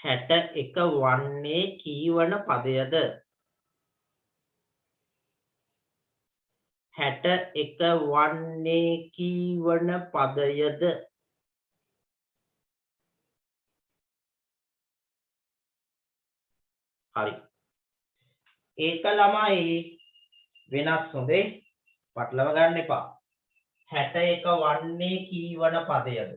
61 වන්නේ කීවන පදයද? 61 වන්නේ කීවන පදයද? හරි. ඒක ළමයි වෙනස් හොඳේ. පටලව ගන්න එපා. 61 වන්නේ කීවන පදයද?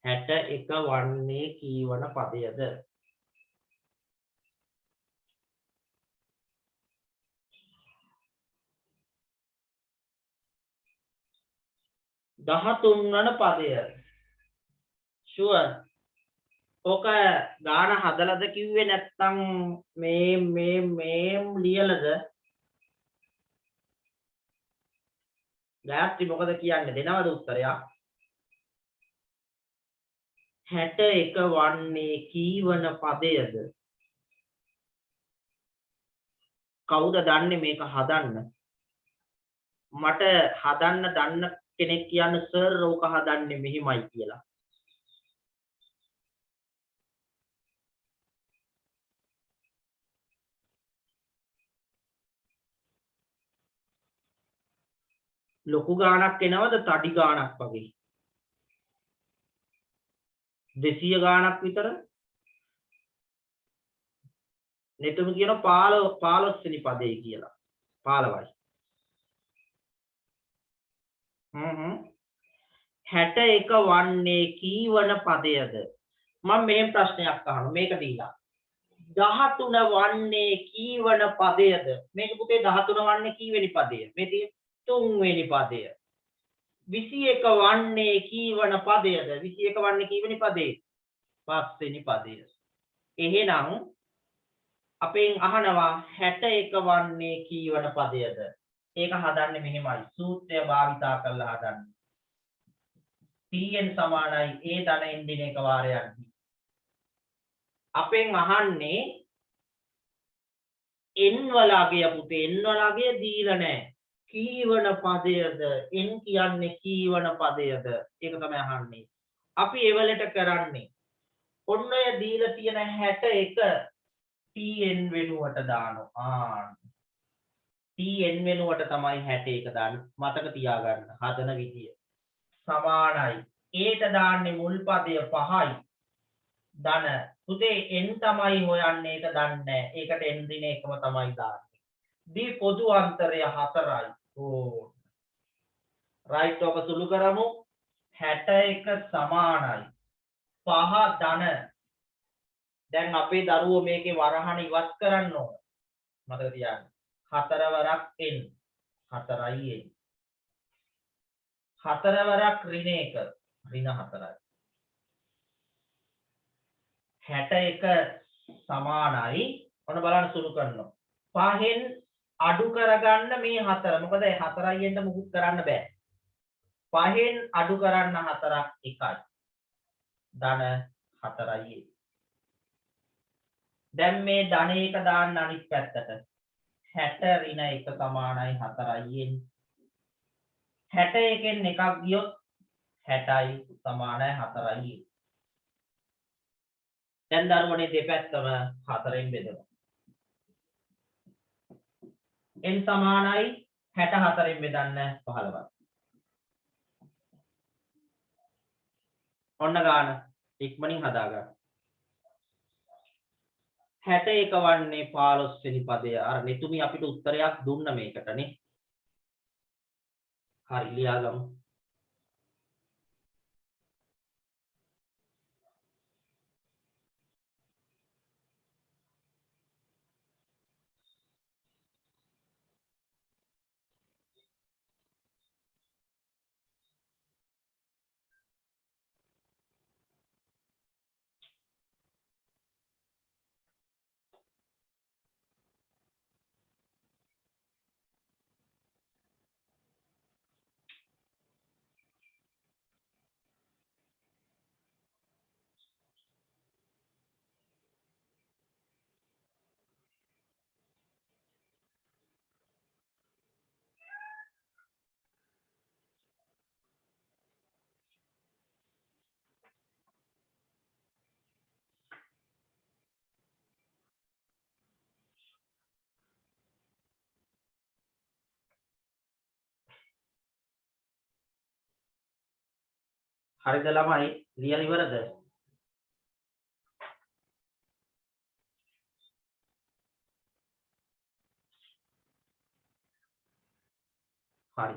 61 වන්නේ කීවන පදයද? දහතුන් වන පදය. ෂුවර්. ඕක ගාන හදලාද කිව්වේ නැත්නම් මේ ලියලාද? ගායත්‍රි මොකද කියන්නේ? දෙනවද උත්තරයක්? 61 වන්නේ කීවන පදයද? කවුද දන්නේ මේක හදන්න? මට හදන්න දන්න කෙනෙක් කියන්න සර් ඕක හදන්නේ මෙහිමයි කියලා. ලොකු ගාණක් එනවද තඩි ගාණක් වගේ? 200 ගාණක් විතර. නෙතුම කියන 15 වෙනි පදේ කියලා. 15යි. 61 වන්නේ කීවන පදයද? මම මෙහෙම ප්‍රශ්නයක් අහනවා. මේක දීලා. 13 වන්නේ කීවන පදයද? මේක පුතේ 13 වන්නේ කීවෙනි පදය? මේ තියෙන්නේ 3 වෙනි පදය. 21 වන්නේ කීවන පදයද? 21 වන්නේ කීවෙනි පදේ? 5 වෙනි පදය. එහෙනම් අපෙන් අහනවා 61 වන්නේ කීවන පදයද? ඒක හදන්නේ මෙහෙමයි. සූත්‍රය භාවිතා කරලා හදන්නේ. Tn සමානයි a ධන n දින එක වාරයක්. අපෙන් අහන්නේ n වලගේ පුතේ n වලගේ දීලා නැහැ. කීවන පදයද n කියන්නේ කීවන පදයද? ඒක තමයි අහන්නේ. අපි එවලට කරන්නේ ඔන්න ඔය දීලා තියෙන 61 tn වෙනුවට දානවා. tn වෙනුවට තමයි 61 දාන්නේ. මතක තියාගන්න හදන විදිය. සමානයි. ඒට දාන්නේ මුල් පදය 5යි. ධන පුතේ n තමයි හොයන්නේ ඒක දන්නේ නැහැ. ඒකට n දින එකම තමයි දාන්නේ. දී පොදු අන්තරය 4යි. ඕ. රයිට් ඔක සුළු කරමු. 61 සමානයි 5 ධන. දැන් අපේ දරුවෝ මේකේ වරහන ඉවත් කරන්න ඕන. මතක තියාගන්න. 4 වරක් n 4යි n. 4 වරක් ඍණ 1 ඍණ 4යි. 61 සමානයි ඔන්න බලන්න සුළු කරනවා. 5න් අඩු කරගන්න මේ 4. මොකද 4යි ෙන්ද මුකුත් කරන්න බෑ. 5න් අඩු කරන්න 4ක් 1යි. ධන 4යි. දැන් මේ ධන එක දාන්න අනිත් පැත්තට. 60 ඍණ 1 සමානයි 4යි. 61න් එකක් ගියොත් 60යි සමානයි 4යි. දැන් දරුවනේ දෙපැත්තම 4න් බෙදනවා. n සමානයි 64න් බෙදන්න 15යි. ඔන්න ගාන ඉක්මනින් හදාගන්න. 61 වන්නේ 15 වෙනි පදය. අර නිතුමි අපිට උත්තරයක් දුන්න මේකටනේ. හරි ලියාගමු. හරිද ළමයි? ලියලා ඉවරද? හරි.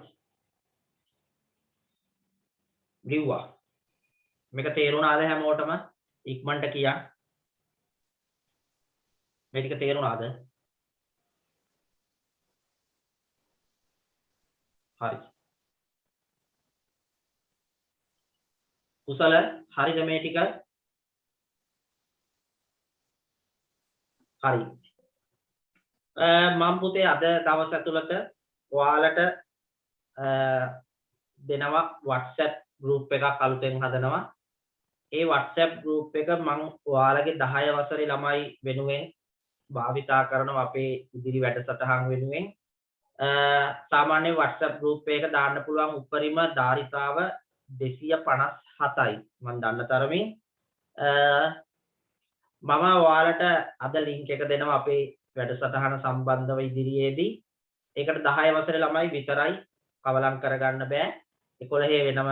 ලිව්වා. මේක තේරුණාද හැමෝටම? ඉක්මනට කියන්න. මේ ටික තේරුණාද? හරි. කුසල හරිද මේ ටික? හරි. මම පුතේ අද දවස් ඇතුළත ඔයාලට දෙනවා WhatsApp group එකක් අලුතෙන් හදනවා. ඒ WhatsApp group එක මම ඔයාලගේ 10 වසරේ ළමයි වෙනුවෙන් භාවිතා කරනවා අපේ ඉදිරි වැඩසටහන් වෙනුවෙන්. සාමාන්‍ය WhatsApp group එක දාන්න පුළුවන් උපරිම ධාරිතාව 257යි මම දන්න තරමින්. මම ඔයාලට අද link එක දෙනවා අපේ වැඩසටහන සම්බන්ධව ඉදිරියේදී. ඒකට 10 වසරේ ළමයි විතරයි කවලම් කරගන්න බෑ. 11 වෙනම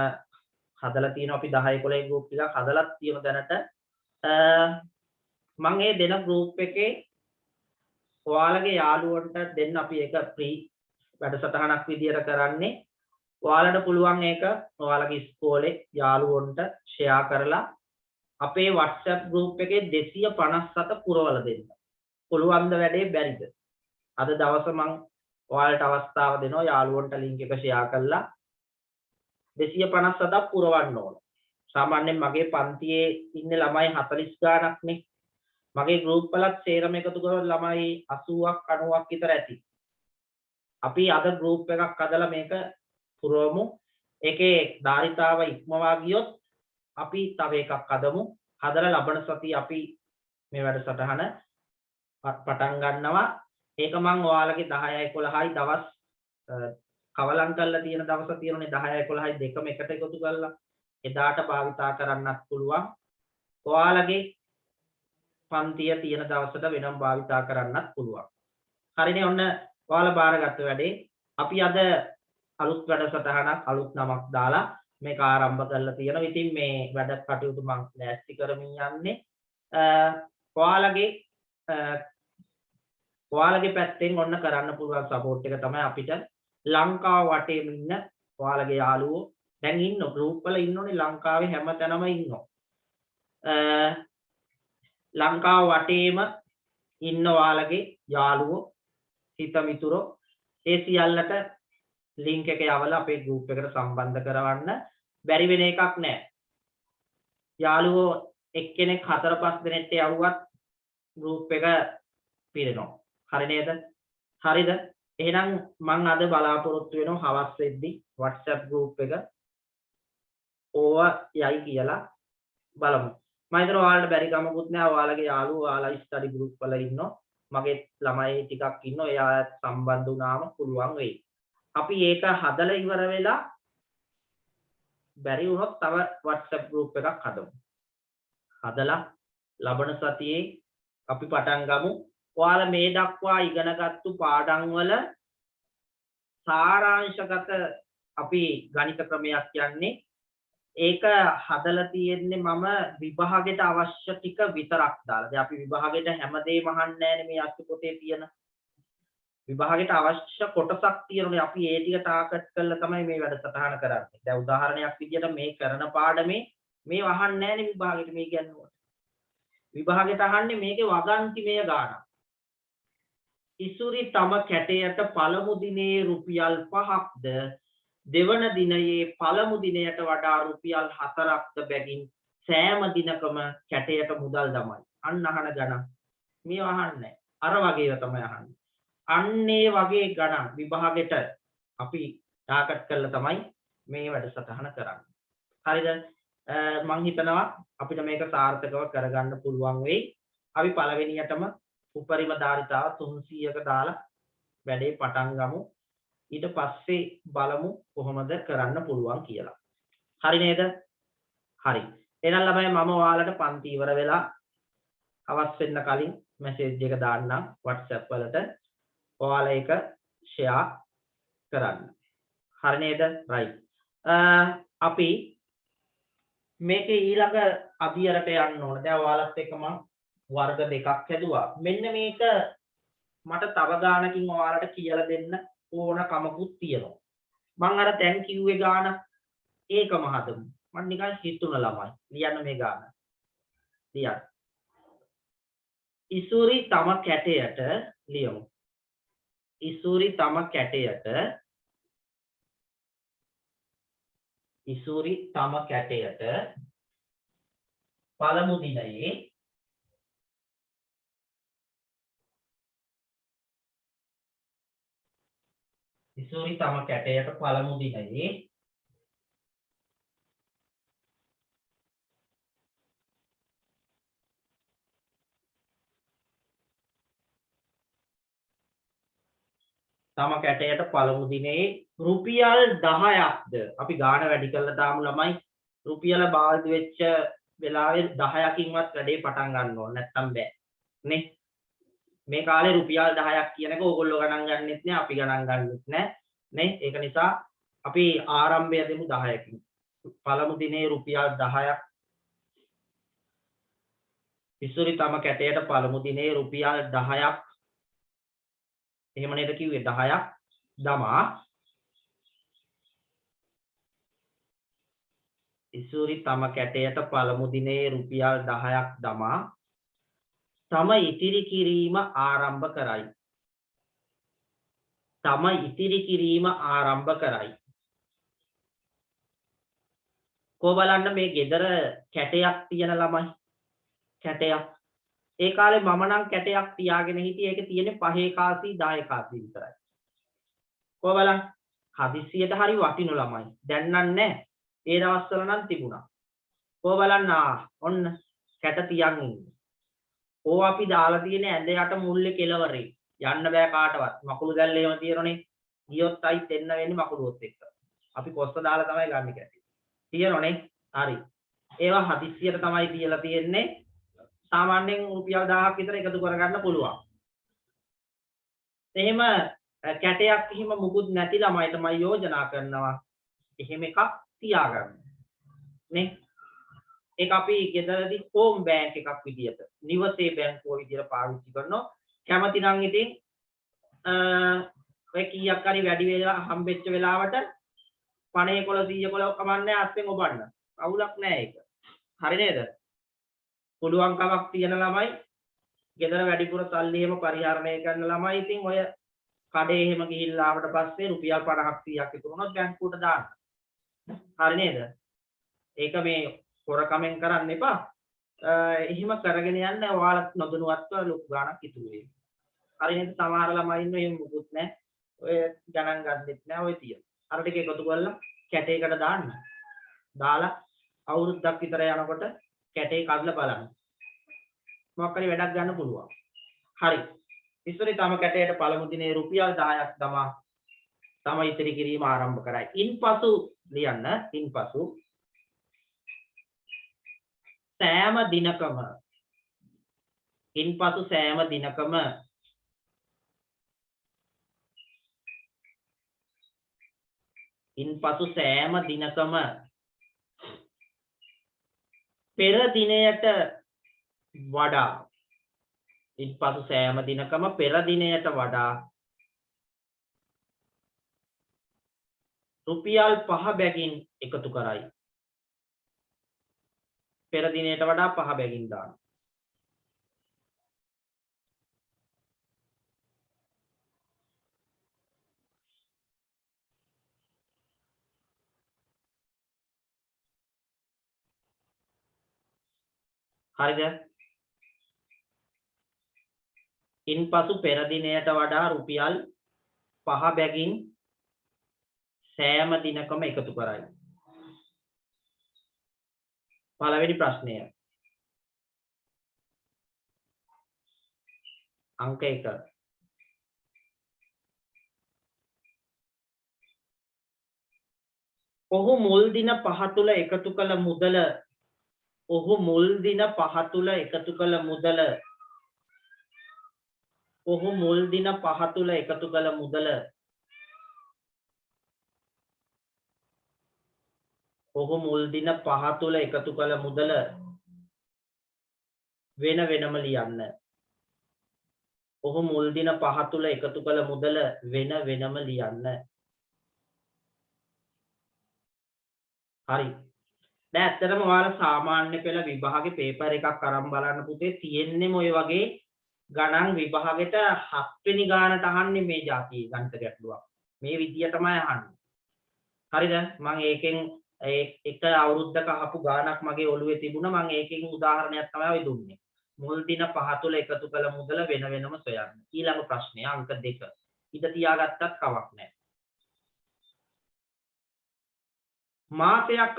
හදලා තියෙනවා. අපි 10 11 group ටිකක් හදලා තියෙන දැනට. මම මේ දෙන group එකේ ඔයාලගේ යාළුවන්ට දෙන්න අපි ඒක free වැඩසටහනක් විදියට කරන්නේ. ඔයාලට පුළුවන් ඒක ඔයාලගේ ඉස්කෝලේ යාළුවන්ට share කරලා අපේ WhatsApp group එකේ 257 පුරවලා දෙන්න. පුළුවන් ද වැඩේ බැරිද? අද දවස මම ඔයාලට අවස්ථාව දෙනවා යාළුවන්ට link එක share කරලා 257ක් පුරවන්න ඕන. සාමාන්‍යයෙන් මගේ පන්තියේ ඉන්න ළමයි 40 ගාණක් නේ. මගේ group වලත් සේරම එකතු කරලා ළමයි 80ක් 90ක් විතර ඇති. අපි අද group එකක් හදලා මේක පුරවමු. ඒකේ ධාරිතාව ඉක්මවා ගියොත් අපි තව එකක් හදමු. හදලා ලබන සතිය අපි මේ වැඩසටහන පටන් ගන්නවා. ඒක මං ඔයාලගේ 10යි 11යි දවස් කවලම් කරලා තියෙන දවස් තියෙනනේ 10යි 11යි දෙකම එකට එකතු කරලා එදාට භාවිතා කරන්නත් පුළුවන්. ඔයාලගේ පන්තිය තියෙන දවසට වෙනම භාවිතා කරන්නත් පුළුවන්. හරිනේ ඔන්න ඔයාලා බාරගත්ත වැඩේ. අපි අද අලුත් වැඩසටහනක් අලුත් නමක් දාලා මේක ආරම්භ කරලා තියෙනවා. ඉතින් මේ වැඩ කටයුතු මම ලෑස්ති කරමින් යන්නේ. ඔයාලගේ පැත්තෙන් ඔන්න කරන්න පුළුවන් සපෝට් එක තමයි අපිට ලංකාව වටේම ඉන්න ඔයාලගේ යාළුවෝ දැන් ඉන්න ගෲප් වල ඉන්නෝනේ ලංකාවේ හැමතැනම ඉන්නවා. ලංකාව වටේම ඉන්න ඔයාලගේ යාළුවෝ හිත මිතුරෝ ඒ සියල්ලට ලින්ක් එක යවලා අපේ ගෲප් එකට සම්බන්ධ කරවන්න. බැරි වෙන එකක් නැහැ. යාළුවෝ එක්කෙනෙක් 4-5 දෙනෙක්ට යවුවත් ගෲප් එක පිරෙනවා. හරි නේද? හරිද? එහෙනම් මම අද බලාපොරොත්තු වෙනවා හවස් වෙද්දී WhatsApp group එක ඕවා යයි කියලා බලමු. මම හිතනවා ඔයාලට බැරි කමකුත් නැහැ. ඔයාලගේ යාළුවෝ ඔයාලා ස්ටඩි group වල ඉන්නවා. මගේ ළමයි ටිකක් ඉන්නවා. එයා සම්බන්ධ වුණාම පුළුවන් වෙයි. අපි ඒක හදලා ඉවර වෙලා බැරි වුණොත් තව WhatsApp group එකක් හදමු. හදලා ලබන සතියේ අපි පටන් ගමු. ඔයාලා මේ දක්වා ඉගෙනගත්තු පාඩම් වල සාරාංශගත අපි ගණිත ක්‍රමයක් කියන්නේ ඒක හදලා තියෙන්නේ මම විභාගයට අවශ්‍ය ටික විතරක් දාලා. දැන් අපි විභාගයට හැමදේම අහන්නේ නැහැනේ මේ අස්තු පොතේ තියෙන. විභාගයට අවශ්‍ය කොටසක් තියෙනනේ අපි ඒ ටික ටාගට් කරලා තමයි මේ වැඩසටහන කරන්නේ. දැන් උදාහරණයක් විදියට මේ කරන පාඩමේ මේ අහන්නේ නැහැනේ විභාගයට මේ කියන්නේ. විභාගයට අහන්නේ මේකේ වගන්තිමය ගාණක්. ඉසුරි තම කැටයට පළමු දිනේ රුපියල් 5ක්ද දෙවන දිනයේ පළමු දිනයට වඩා රුපියල් 4ක්ද බැගින් සෑම දිනකම කැටයට මුදල් දමයි. අන්න අහන ගණන්. මේ අහන්නේ අර වගේව තමයි අහන්නේ. අන්නේ වගේ ගණන් විභාගෙට අපි ටාගට් කරලා තමයි මේ වැඩසටහන කරන්නේ. හරිද? මම හිතනවා අපිට මේක සාර්ථකව කරගන්න පුළුවන් වෙයි. අපි පළවෙනියටම උපරිම ධාරිතාව 300ක දාලා වැඩේ පටන් ගමු. ඊට පස්සේ බලමු කොහොමද කරන්න පුළුවන් කියලා. හරි නේද? හරි. එහෙනම් ළමයි මම ඔයාලට පන්ති ඉවර වෙලා අවස් වෙන්න කලින් මැසේජ් එක දාන්නම් WhatsApp වලට. ඔයාලා ඒක ෂෙයා කරන්න. හරි නේද? right. අපි මේකේ ඊළඟ අධ්‍යයනයට යන්න ඕන. දැන් ඔයාලත් එක්ක මම වර්ග දෙකක් හැදුවා. මෙන්න මේක මට තව ගානකින් ඔයාලට කියලා දෙන්න ඕන කමකුත් තියෙනවා. මම අර දැන් කිව්වේ ගාන ඒකම හදමු. මම නිකන් හිතුණ ළමයි. ලියන්න මේ ගාන. ලියන්න. ඉසුරි තම කැටයට ලියමු. ඉසුරි තම කැටයට පළමු දිනයේ ඉසුරි තම කැටයට පළමු දිනයේ තම කැටයට පළමු දිනේ රුපියල් 10ක්ද අපි ගාණ වැඩි කරලා දාමු ළමයි. රුපියල බාල්දි වෙච්ච වෙලාවේ 10කින්වත් වැඩේ පටන් ගන්න ඕන නැත්තම් බෑ නේ. මේ කාලේ රුපියල් 10ක් කියන එක ඕගොල්ලෝ ගණන් ගන්නෙත් නෑ අපි ගණන් ගන්නෙත් නෑ නේ. ඒක නිසා අපි ආරම්භය දෙමු 10කින්. පළමු දිනේ රුපියල් 10ක් ඉසුරි තම කැටයට පළමු දිනේ රුපියල් 10ක් එහෙම නේද කිව්වේ 10ක් දමා ඉසුරි තම කැටයට පළමු දිනේ රුපියල් 10ක් දමා තම ඉතිරි කිරීම ආරම්භ කරයි. තම ඉතිරි කිරීම ආරම්භ කරයි. කො බලන්න මේ ගෙදර කැටයක් තියෙන ළමයි. කැටයක්. ඒ කාලේ මම නම් කැටයක් තියාගෙන හිටියේ ඒකේ තියෙන්නේ 5 කාසි 10 කාසි විතරයි. කො බලන්න හදිස්සියට හරි වටිනු ළමයි. දැන් නැහැ. ඒ දවස්වල නම් තිබුණා. කො බලන්න ඔන්න කැට තියන් ඉන්නේ. ඕ අපි දාලා තියෙන ඇඳ යට මුල්ලේ කෙලවරේ. යන්න බෑ කාටවත්. මකුළු දැල්ල එහෙම තියෙනනේ. ගියොත් අයිත් එන්න වෙන්නේ මකුළුවොත් එක්ක. අපි කොස්ස දාලා තමයි ගන්න කැටි. තියෙනනේ. හරි. ඒවා හදිස්සියට තමයි තියලා තියෙන්නේ. සාමාන්‍යයෙන් රුපියල් 1000ක් විතර එකතු කරගන්න පුළුවන්. එහෙම කැටයක් එහෙම මුකුත් නැති ළමයිට මම යෝජනා කරනවා එහෙම එකක් තියාගන්න. නේ? ඒක අපි ගෙදරදී හෝම් බැංක් එකක් විදියට, නිවසේ බැංකුව විදියට පාවිච්චි කරනවා. කැමති නම් ඉතින් ඔය කීයක් හරි වැඩි වෙලා හම්බෙච්ච වෙලාවට 50 කොළ 100 කොළ කමන්නේ අත්ෙන් ඔබන්න. අවුලක් නැහැ ඒක. හරි නේද? පුළුවන් කමක් තියෙන ළමයි ගෙදර වැඩිපුර සල්ලි එහෙම පරිහරණය කරන ළමයි ඉතින් ඔය කඩේ එහෙම ගිහිල්ලා ආවට පස්සේ රුපියල් 50ක් 30ක් ඉතුරු වුණොත් බැංකුවට දාන්න. හරි නේද? ඒක මේ හොරකමෙන් කරන්න එපා. එහෙම කරගෙන යන්න ඔයාලත් නොදැනුවත්ව ලොකු ගාණක් ඉතුරු වෙයි. හරි නේද? සමහර ළමයි ඉන්න එහෙම මුකුත් නැහැ. ඔය ගණන් ගන්නෙත් නැහැ ඔය තියෙන. අර ටික එකතු කරලා කැටයකට දාන්න. දාලා අවුරුද්දක් විතර යනකොට කැටේ කඩලා බලන්න. මොකක් හරි වැඩක් ගන්න පුළුවන්. හරි. ඉස්සරේ තම කැටයට පළමු දිනේ රුපියල් 10ක් තමයි ඉතිරි කිරීම ආරම්භ කරයි. ඉන්පසු ලියන්න. ඉන්පසු සෑම දිනකම පෙර දිනයට වඩා රුපියල් 5 බැගින් එකතු කරයි. පෙර දිනයට වඩා 5 බැගින් දාන්න. හරිද? ඉන්පසු පෙර දිනයට වඩා රුපියල් 5 බැගින් සෑම දිනකම එකතු කරයි. පළවෙනි ප්‍රශ්නය. අංක 1. ඔහු මුල් දින 5 තුල එකතු කළ මුදල වෙන වෙනම ලියන්න. ඔහු මුල් දින 5 තුල එකතු කළ මුදල වෙන වෙනම ලියන්න. හරි. දැන් ඇත්තටම ඔයාලා සාමාන්‍ය පෙළ විභාගේ පේපර් එකක් අරන් බලන්න පුතේ තියෙන්නේම ඔය වගේ ගණන් විභාගෙට 7 වෙනි ගානට අහන්නේ මේ જાතියේ ගණිත ගැටලුවක්. මේ විදියටමයි අහන්නේ. හරිද? මම ඒකෙන් එක අවුරුද්දක අහපු ගානක් මගේ ඔළුවේ තිබුණා. මම ඒකෙන් උදාහරණයක් තමයි ඔය දුන්නේ. මුල් දින 5 තුල එකතු කළ මුදල වෙන වෙනම සොයන්න. ඊළඟ ප්‍රශ්නය අංක 2. ඉත තියාගත්තත් කමක් නැහැ. මාසයක්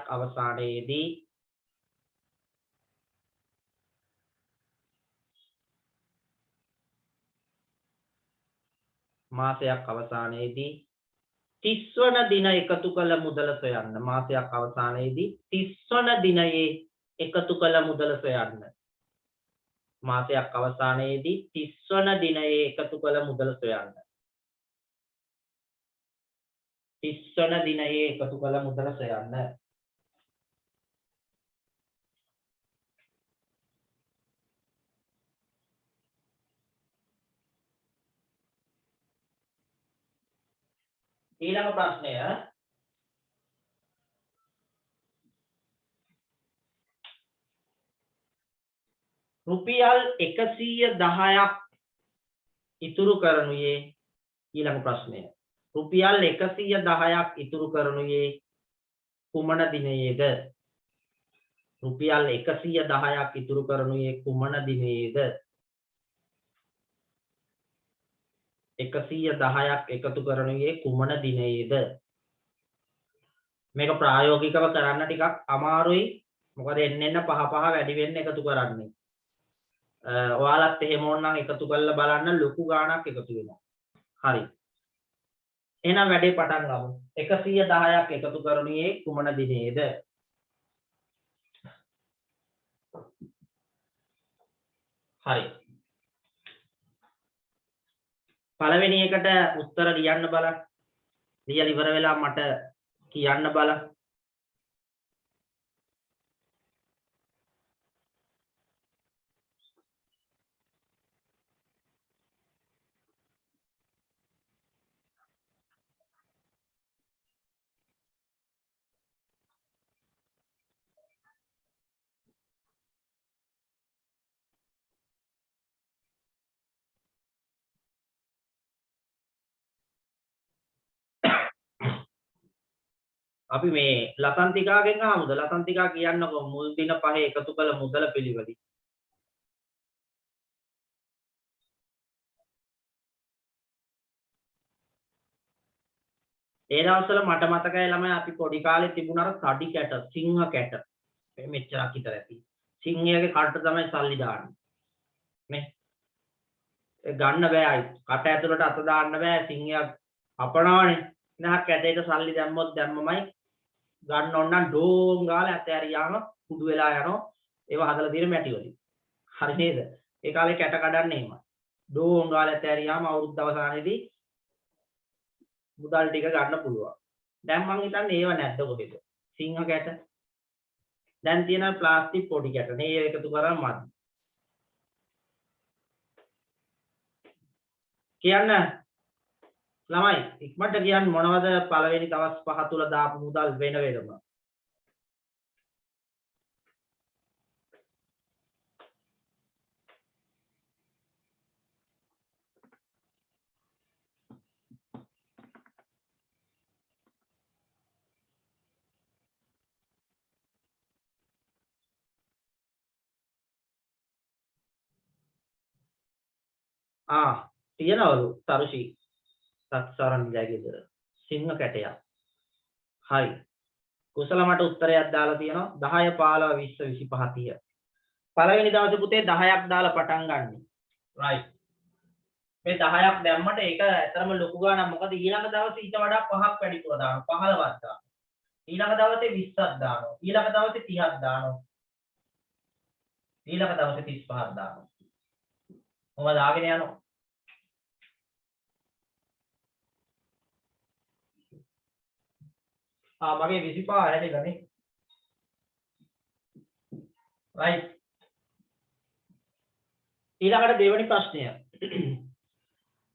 අවසානයේදී මාසයක් අවසානයේදී 30 වන දින එකතු කළ මුදල සොයන්න. මාසයක් අවසානයේදී 30 වන දිනයේ එකතු කළ මුදල සොයන්න. මාසයක් අවසානයේදී 30 වන දිනයේ එකතු කළ මුදල සොයන්න. 30 වන දිනයේ එකතු කළ මුදල සොයන්න. ඊළඟ ප්‍රශ්නය රුපියල් 110ක් ඉතුරු කරනුයේ ඊළඟ ප්‍රශ්නය රුපියල් 110ක් ඉතුරු කරනුයේ කුමන දිනයේද? රුපියල් 110ක් ඉතුරු කරනුයේ කුමන දිනයේද? 110ක් එකතු කරනුයේ කුමන දිනයේද? මේක ප්‍රායෝගිකව කරන්න ටිකක් අමාරුයි. මොකද එන්න පහ වැඩි වෙන්න එකතු කරන්නේ. ඔයාලත් එහෙම ඕනනම් එකතු කරලා බලන්න ලොකු ගාණක් එකතු වෙනවා. හරි. එහෙනම් වැඩේ පටන් ගමු. 110ක් එකතු කරනුයේ කුමන දිනයේද? හරි. පළවෙනි එකට උත්තර ලියන්න බලන්න. ලියලා ඉවර වෙලා මට කියන්න බලන්න. අපි මේ ලසන්තිකාගෙන් අහමුද? ලසන්තිකා කියන්නකො මුල් දින 5 එකතු කළ මුදල පිළිවෙල. ඒ දවස්වල මට මතකයි ළමයි අපි පොඩි කාලේ තිබුණා අර සඩි කැට, සිංහ කැට. මේ මෙච්චරක් විතර ඇති. සිංහයාගේ කටට තමයි සල්ලි දාන්නේ. නේ? ඒ ගන්න බෑ. කට ඇතුළට අත දාන්න බෑ. සිංහයා අපනවනේ. නහක් කැටේට සල්ලි දැම්මොත් දැම්මමයි ගන්න ඕන නම් ඩෝන් ගාලා ඇතෑරියාම කුඩු වෙලා යනවා. ඒව හදලා තියෙන මැටි වලින්. හරි නේද? ඒ කාලේ කැට කඩන්නේ එහෙමයි. ඩෝන් ගාලා ඇතෑරියාම අවුරුද්ද අවසානයේදී මුදල් ටික ගන්න පුළුවන්. දැන් මං හිතන්නේ ඒව නැද්ද කොහෙද? සිංහ කැට. දැන් තියෙන ප්ලාස්ටික් පොඩි කැට. මේ එකතු කරාම මදි. කියන්න ළමයි ඉක්මනට කියන්න මොනවද පළවෙනි දවස් 5 තුල දාපු මුදල් වෙන වෙනම? තියනවලු තරුෂි සත්සරන් ජයගෙදර සිංහ කැටයක්. හරි. කුසල මට උත්තරයක් දාලා තියෙනවා 10 15 20 25 30. පළවෙනි දවසේ පුතේ 10ක් දාලා පටන් ගන්න. right. මේ 10ක් දැම්මට ඒක ඇතරම ලොකු ගාණක්. මොකද ඊළඟ දවසේ ඊට වඩා 5ක් වැඩිපුර දානවා. 15ක් දානවා. ඊළඟ දවසේ 20ක් දානවා. ඊළඟ දවසේ 30ක් දානවා. ඊළඟ දවසේ 35ක් දානවා. මොකද දාගෙන යනවා. මගේ 25 හැදෙලානේ. right. ඊළඟට දෙවෙනි ප්‍රශ්නය.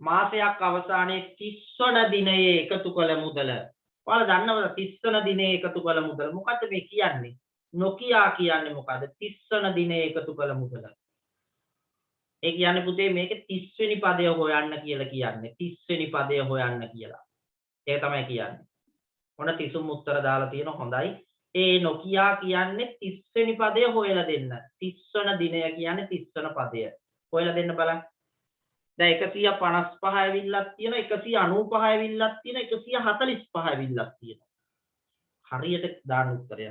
මාසයක් අවසානයේ 30 වන දිනයේ එකතු කළ මුදල. ඔයාලා දන්නවද 30 වන දිනයේ එකතු කළ මුදල? මොකද්ද මේ කියන්නේ? නොකියා කියන්නේ මොකද්ද? 30 වන දිනයේ එකතු කළ මුදල. ඒ කියන්නේ පුතේ මේකේ 30 වෙනි පදය හොයන්න කියලා කියන්නේ. 30 වෙනි පදය හොයන්න කියලා. ඒක තමයි කියන්නේ. මොන 30 උත්තර දාලා තියෙන හොඳයි. ඒ නොකියා කියන්නේ 30 වෙනි පදය හොයලා දෙන්න. 30 වන දිනය කියන්නේ 30 වන පදය. හොයලා දෙන්න බලන්න. දැන් 155 ඇවිල්ලක් තියෙනවා, 195 ඇවිල්ලක් තියෙනවා, 145 ඇවිල්ලක් තියෙනවා. හරියට දාන උත්තරය.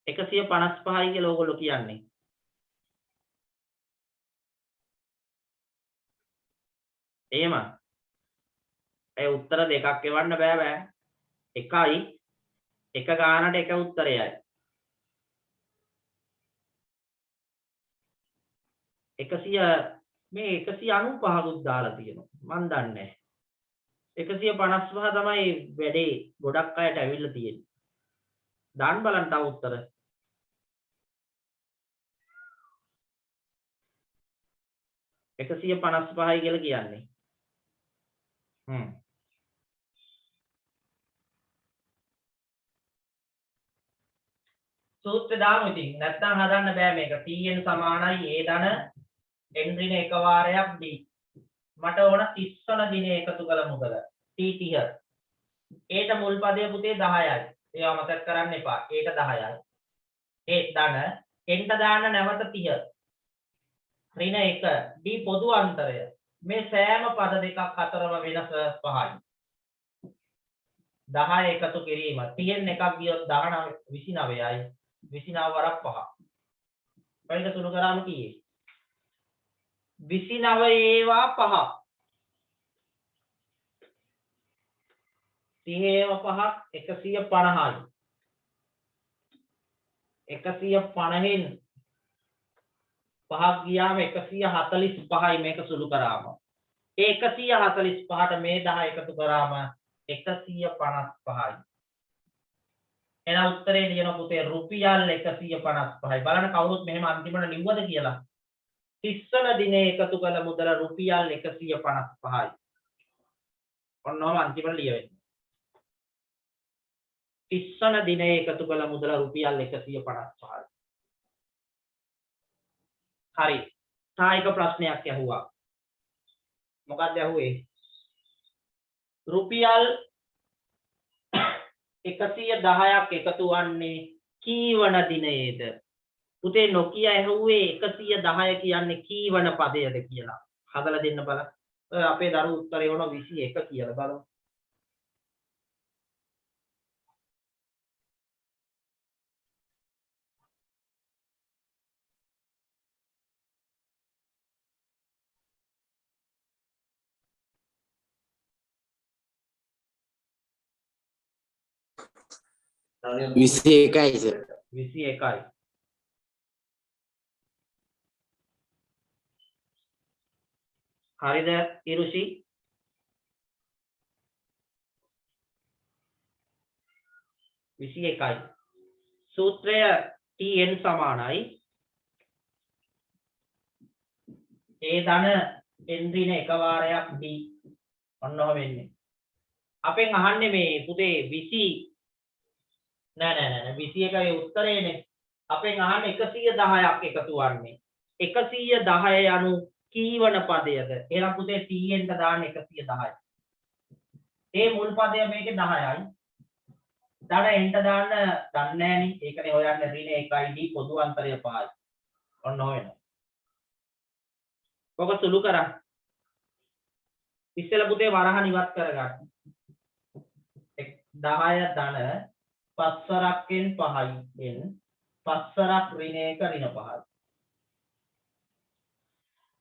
155යි කියලා ඕගොල්ලෝ කියන්නේ. එහෙම. ඒ උත්තර දෙකක් එවන්න බෑ. එකයි එක ගානට එක උත්තරයයි. 100 මේ 195කුත් දාලා තියෙනවා. මන් දන්නේ නැහැ. 155 තමයි වැඩේ ගොඩක් අයට ඇවිල්ලා තියෙන්නේ. දාන්න බලන්න තව උත්තර. එකසිය 55යි කියලා කියන්නේ. සූත්‍රය දාමු ඉතින්. නැත්තම් හදන්න බෑ මේක. Tn සමානයි a ධන n ඍණ එක වාරයක් d. මට ඕන 30 වන දිනේ එකතු කළ මුදල. T30. ඒට මුල් පදය පුතේ 10යි. ඒවා මතක් කරන්න එපා. ඒට 10යි. ඒ ධන n ට දාන්න නැවත 30. ඍණ 1 d පොදු අන්තරය මේ සෑම පද දෙකක් අතරම වෙනස 5යි. 10 එකතු කිරීම 30 එකක් ගියොත් 19 29යි 29 වරක් 5. පරිද තුන කරාම කීයේ 29 ඒවා 5. 30 ඒවා 5ක් 150යි. 150න් 5ක් ගියාම 145යි මේක සුළු කරාම. ඒ 145ට මේ 10 එකතු කරාම 155යි. එහෙනම් උත්තරේ ලියන පුතේ රුපියල් 155යි. බලන්න කවුරුත් මෙහෙම අන්තිමට ලිව්වද කියලා. 30 වන දිනේ එකතු කළ මුදල රුපියල් 155යි. ඔන්නෝම අන්තිමට ලියවෙන්නේ. 30 වන දිනේ එකතු කළ මුදල රුපියල් 155යි. හරි. තායික ප්‍රශ්නයක් ඇහුවා. මොකක්ද ඇහුවේ? රුපියල් 110ක් එකතු වන්නේ කීවන දිනයේද? පුතේ නොකිය ඇහුවේ 110 කියන්නේ කීවන පදයද කියලා. හදලා දෙන්න බලන්න. අපේ දරුවෝ උත්තරේ වුණා 21 කියලා බලමු. විසි එකයි සර්. 21යි. හරිද ඉරුෂි? විසි එකයි. සූත්‍රය tn සමානයි. ඒ ධන එන්ද්‍රින එක වාරයක් d. ඔන්නෝ වෙන්නේ. අපෙන් අහන්නේ මේ පුතේ 20 නෑ 21ගේ උත්තරේනේ. අපෙන් අහන්නේ 110ක් එකතු වන්නේ. 110 යනු කීවන පදයද? එහෙනම් පුතේ tn ට දාන්න 110යි. ඒ මුල් පදය මේකේ 10යි. ධන එන්ට දාන්න දන්නේ නෑනේ. ඒකනේ හොයන්නේ ඍණ 1යි d පොදු අන්තරය 5යි. ඔන්න හොයනවා. ඔක සුළු කරා. ඉස්සෙල්ලා පුතේ වරහන් ඉවත් කරගන්න. 10 ධන පස්වරක්ෙන් 5යිෙන් පස්වරක් ඍණ 1 ඍණ 5යි.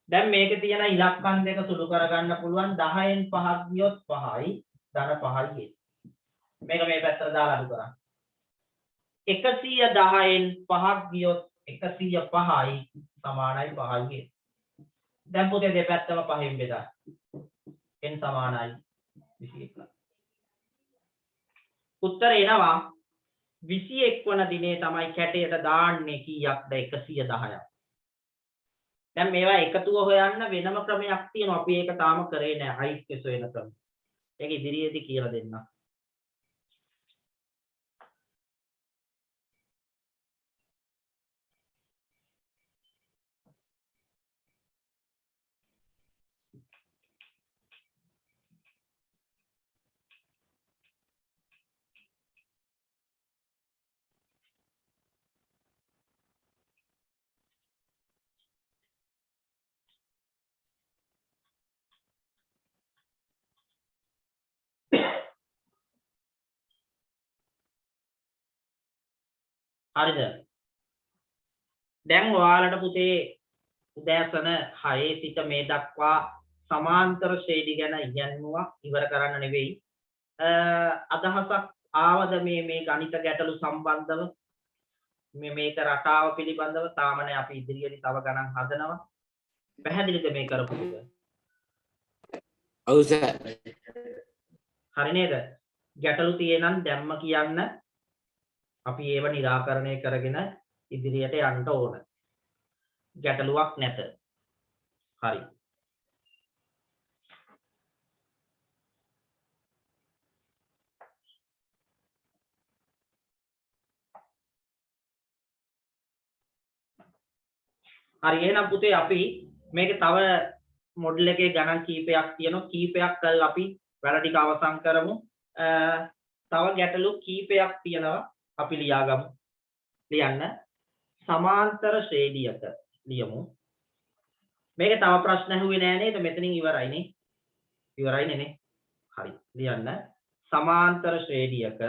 දැන් මේකේ තියෙන ඉලක්කම් දෙක සුළු කරගන්න පුළුවන්. 10න් 5ක් ගියොත් 5යි ධන 5යි. මේක මේ පැත්තට දාලා අඩු කරන්න. 110න් 5ක් ගියොත් 105යි සමානයි 5යි. දැන් පුතේ දෙපැත්තම 5න් බෙදා. n සමානයි 21. උත්තර එනවා 21 වන දිනේ තමයි කැටයට දාන්නේ කීයක්ද? 110ක්. දැන් මේවා එකතුව හොයන්න වෙනම ක්‍රමයක් තියෙනවා. අපි ඒක තාම කරේ නැහැ. හයිස්කෙස් වෙන ක්‍රම. ඒක ඉදිරියේදී කියලා දෙන්න. හරිද? දැන් ඔයාලට පුතේ උදෑසන 6 සිට මේ දක්වා සමාන්තර ශ්‍රේණි ගැන ඉගෙනුවා. ඉවර කරන්න නෙවෙයි. අදහසක් ආවද මේ ගණිත ගැටලු සම්බන්ධව? මේක රටාව පිළිබඳව තාමනේ අපි ඉදිරියේදී තව ගණන් හදනවා. පැහැදිලිද මේ කරපු එක? ඔව් සර්. හරි නේද? ගැටලු තියෙනම් දැම්ම කියන්න. අපි ඒව निराකරණය කරගෙන ඉදිරියට යන්න ඕන. ගැටලුවක් නැත. හරි. හරි එහෙනම් පුතේ අපි මේක තව මොඩල් එකේ ගණන් කීපයක් තියෙනවා. කීපයක් කරලා අපි වැඩ ටික අවසන් කරමු. තව ගැටලු කීපයක් තියෙනවා. අපි ලියාගමු. ලියන්න. සමාන්තර ශ්‍රේණියක ලියමු. මේක තව ප්‍රශ්න ඇහුවේ නෑ නේද? මෙතනින් ඉවරයි නේ. ඉවරයි නේ. හරි. ලියන්න. සමාන්තර ශ්‍රේණියක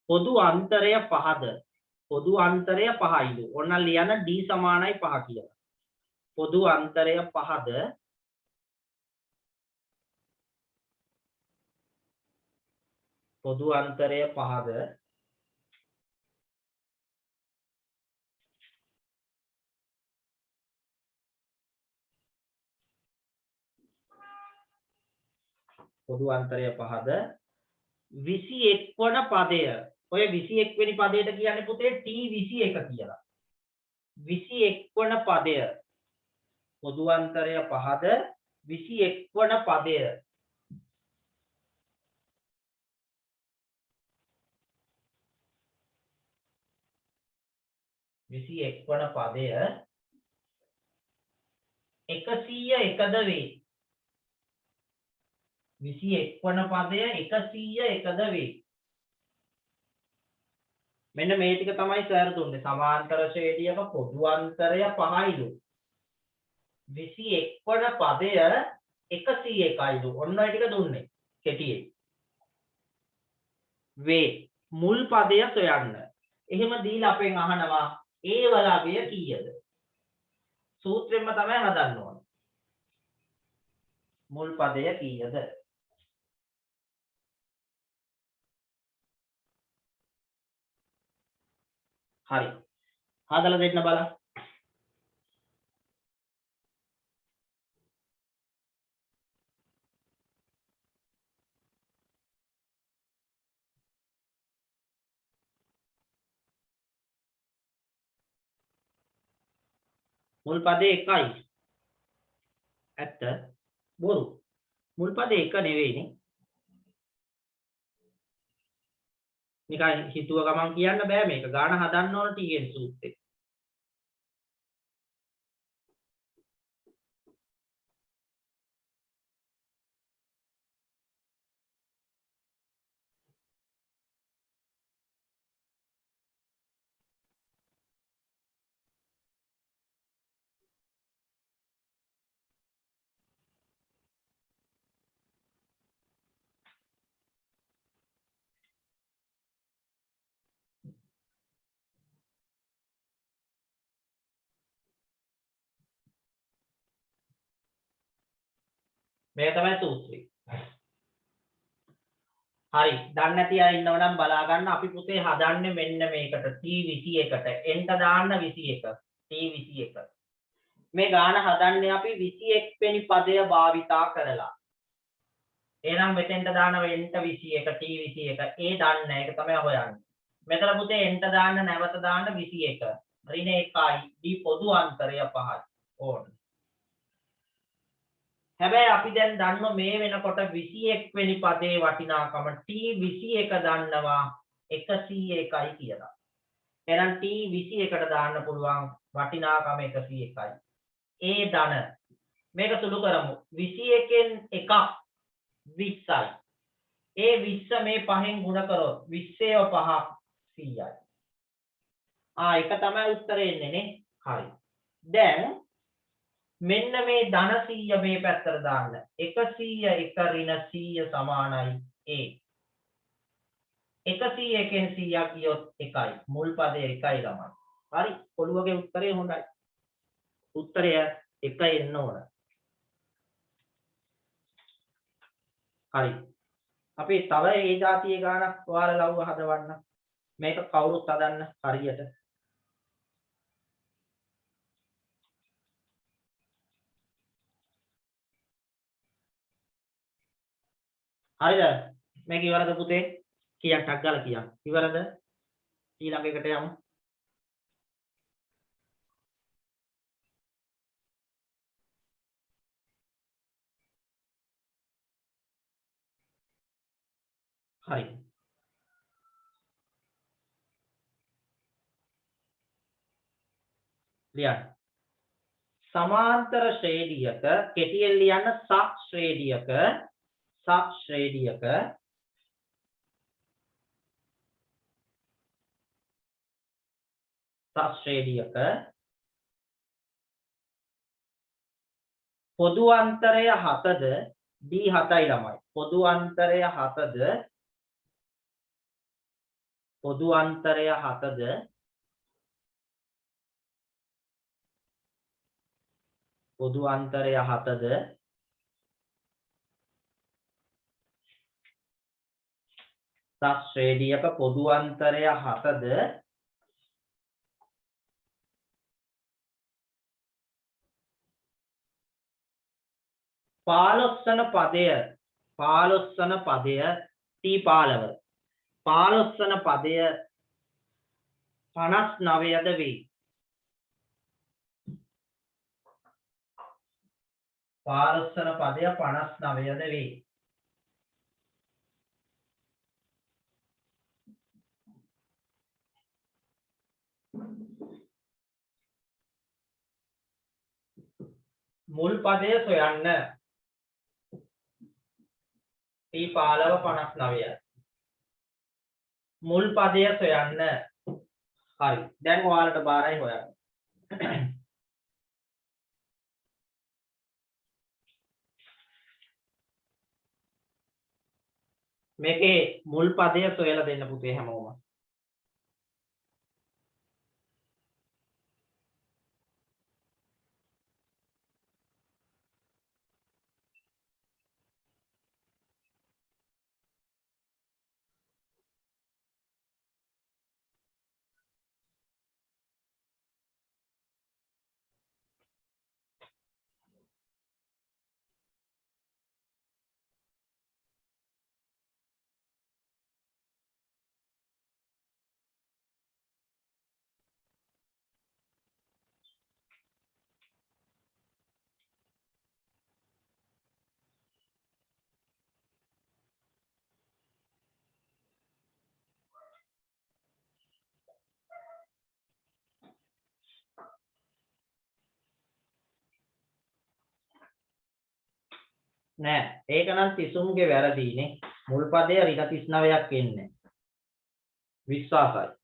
පොදු අන්තරය 5ද පොදු අන්තරය 5යිලු. ඔන්න ලියන්න d සමානයි 5 කියලා. පොදු අන්තරය 5ද පොදු අන්තරය 5ද පොදු අන්තරය 5ද 21 වන පදය. ඔය 21 වෙනි පදයට කියන්නේ පුතේ T21 කියලා. 21 වන පදය පොදු අන්තරය 5ද 21 වන පදය. වන පදය 101ද වේ. 21 වන පදය 101ද වේ. මෙන්න මේ ටික තමයි සර් දුන්නේ. සමාන්තර ශ්‍රේණියක පොදු අන්තරය 5යිලු. 21 වන පදය 101යිලු. ඔන්න ඔය ටික දුන්නේ කෙටියෙන්. වේ මුල් පදය සොයන්න. එහෙම දීලා අපෙන් අහනවා ඒ වල අගය කීයද? සූත්‍රයෙන්ම තමයි හදන්න ඕන. මුල් පදය කීයද? හරි. හදලා දෙන්න බලන්න. මුල් පදේ 1යි. ඇත්ත බොරු. මුල් පදේ 1 නෙවෙයිනේ. නිකන් හිතුව ගමන් කියන්න බෑ මේක. ගාන හදන්න ඕන ටීඑන් සූත්‍රේ. මේක තමයි සූත්‍රය. හරි. දන්නේ නැති අය ඉන්නව නම් බලා ගන්න. අපි පුතේ හදන්නේ මෙන්න මේකට T21ට. එන්ට දාන්න 21. T21. මේ ගාන හදන්නේ අපි 21 වෙනි පදය භාවිතා කරලා. එහෙනම් මෙතෙන්ට දාන එන්ට 21 T21. ඒ දන්නේ ඒක තමයි හොයන්නේ. මෙතන පුතේ එන්ට දාන්න නැවත දාන්න 21. ඍණ 1යි. D පොදු අන්තරය 5යි. ඕන. හැබැයි අපි දැන් දන්නව මේ වෙනකොට 21 වෙනි පදේ වටිනාකම T21 දන්නවා 101යි කියලා. එහෙනම් T21ට දාන්න පුළුවන් වටිනාකම 101යි. ඒ ධන මේක සුළු කරමු. 21න් එකක් 20යි. ඒ 20 මේ පහෙන් ගුණ කරොත් 20 5ක් 100යි. ඒක තමයි උත්තරේ එන්නේ නේ. හරි. දැන් මෙන්න මේ ධන 100 මේ පැත්තට දාන්න. 100 1 ඍණ 100 සමානයි a. 101න් 100ක් ගියොත් 1යි. මුල් පදේ 1යි ළමයි. හරි. පොළුවගේ උත්තරේ හොඳයි. උත්තරය 1 එන්න ඕන. හරි. අපි තව ඒ જાතියේ ගානක් ඔයාලා ලව්ව හදවන්න. මේක කවුරුත් හදන්න හරියට. හරිද? මේක ඉවරද පුතේ? කීයක් ටක් ගාලා කියන්න. ඉවරද? ඊළඟ එකට යමු. හරි. ලියන්න. සමාන්තර ශ්‍රේණියක කෙටියෙන් ලියන්න සක් ශ්‍රේණියක ශ්‍රේණියක පොදු අන්තරය 7ද D 7යි ළමයි. පොදු අන්තරය 7ද පොදු අන්තරය 7ද පොදු අන්තරය 7ද ශ්‍රේණියක පොදු අන්තරය 7ද 15 වන පදය T 15 15 වන පදය 59ද වේ. 15 වන පදය 59ද වේ. මුල් පදය සොයන්න. T 15 59යි. මුල් පදය සොයන්න. හරි. දැන් ඔයාලට බාරයි හොයන්න. මේකේ මුල් පදය සොයලා දෙන්න පුතේ හැමෝම. නෑ ඒක නම් තිසුම්ගේ වැරදීනේ. මුල් පදය ඍණ 39ක් එන්නේ. විශ්වාසයි.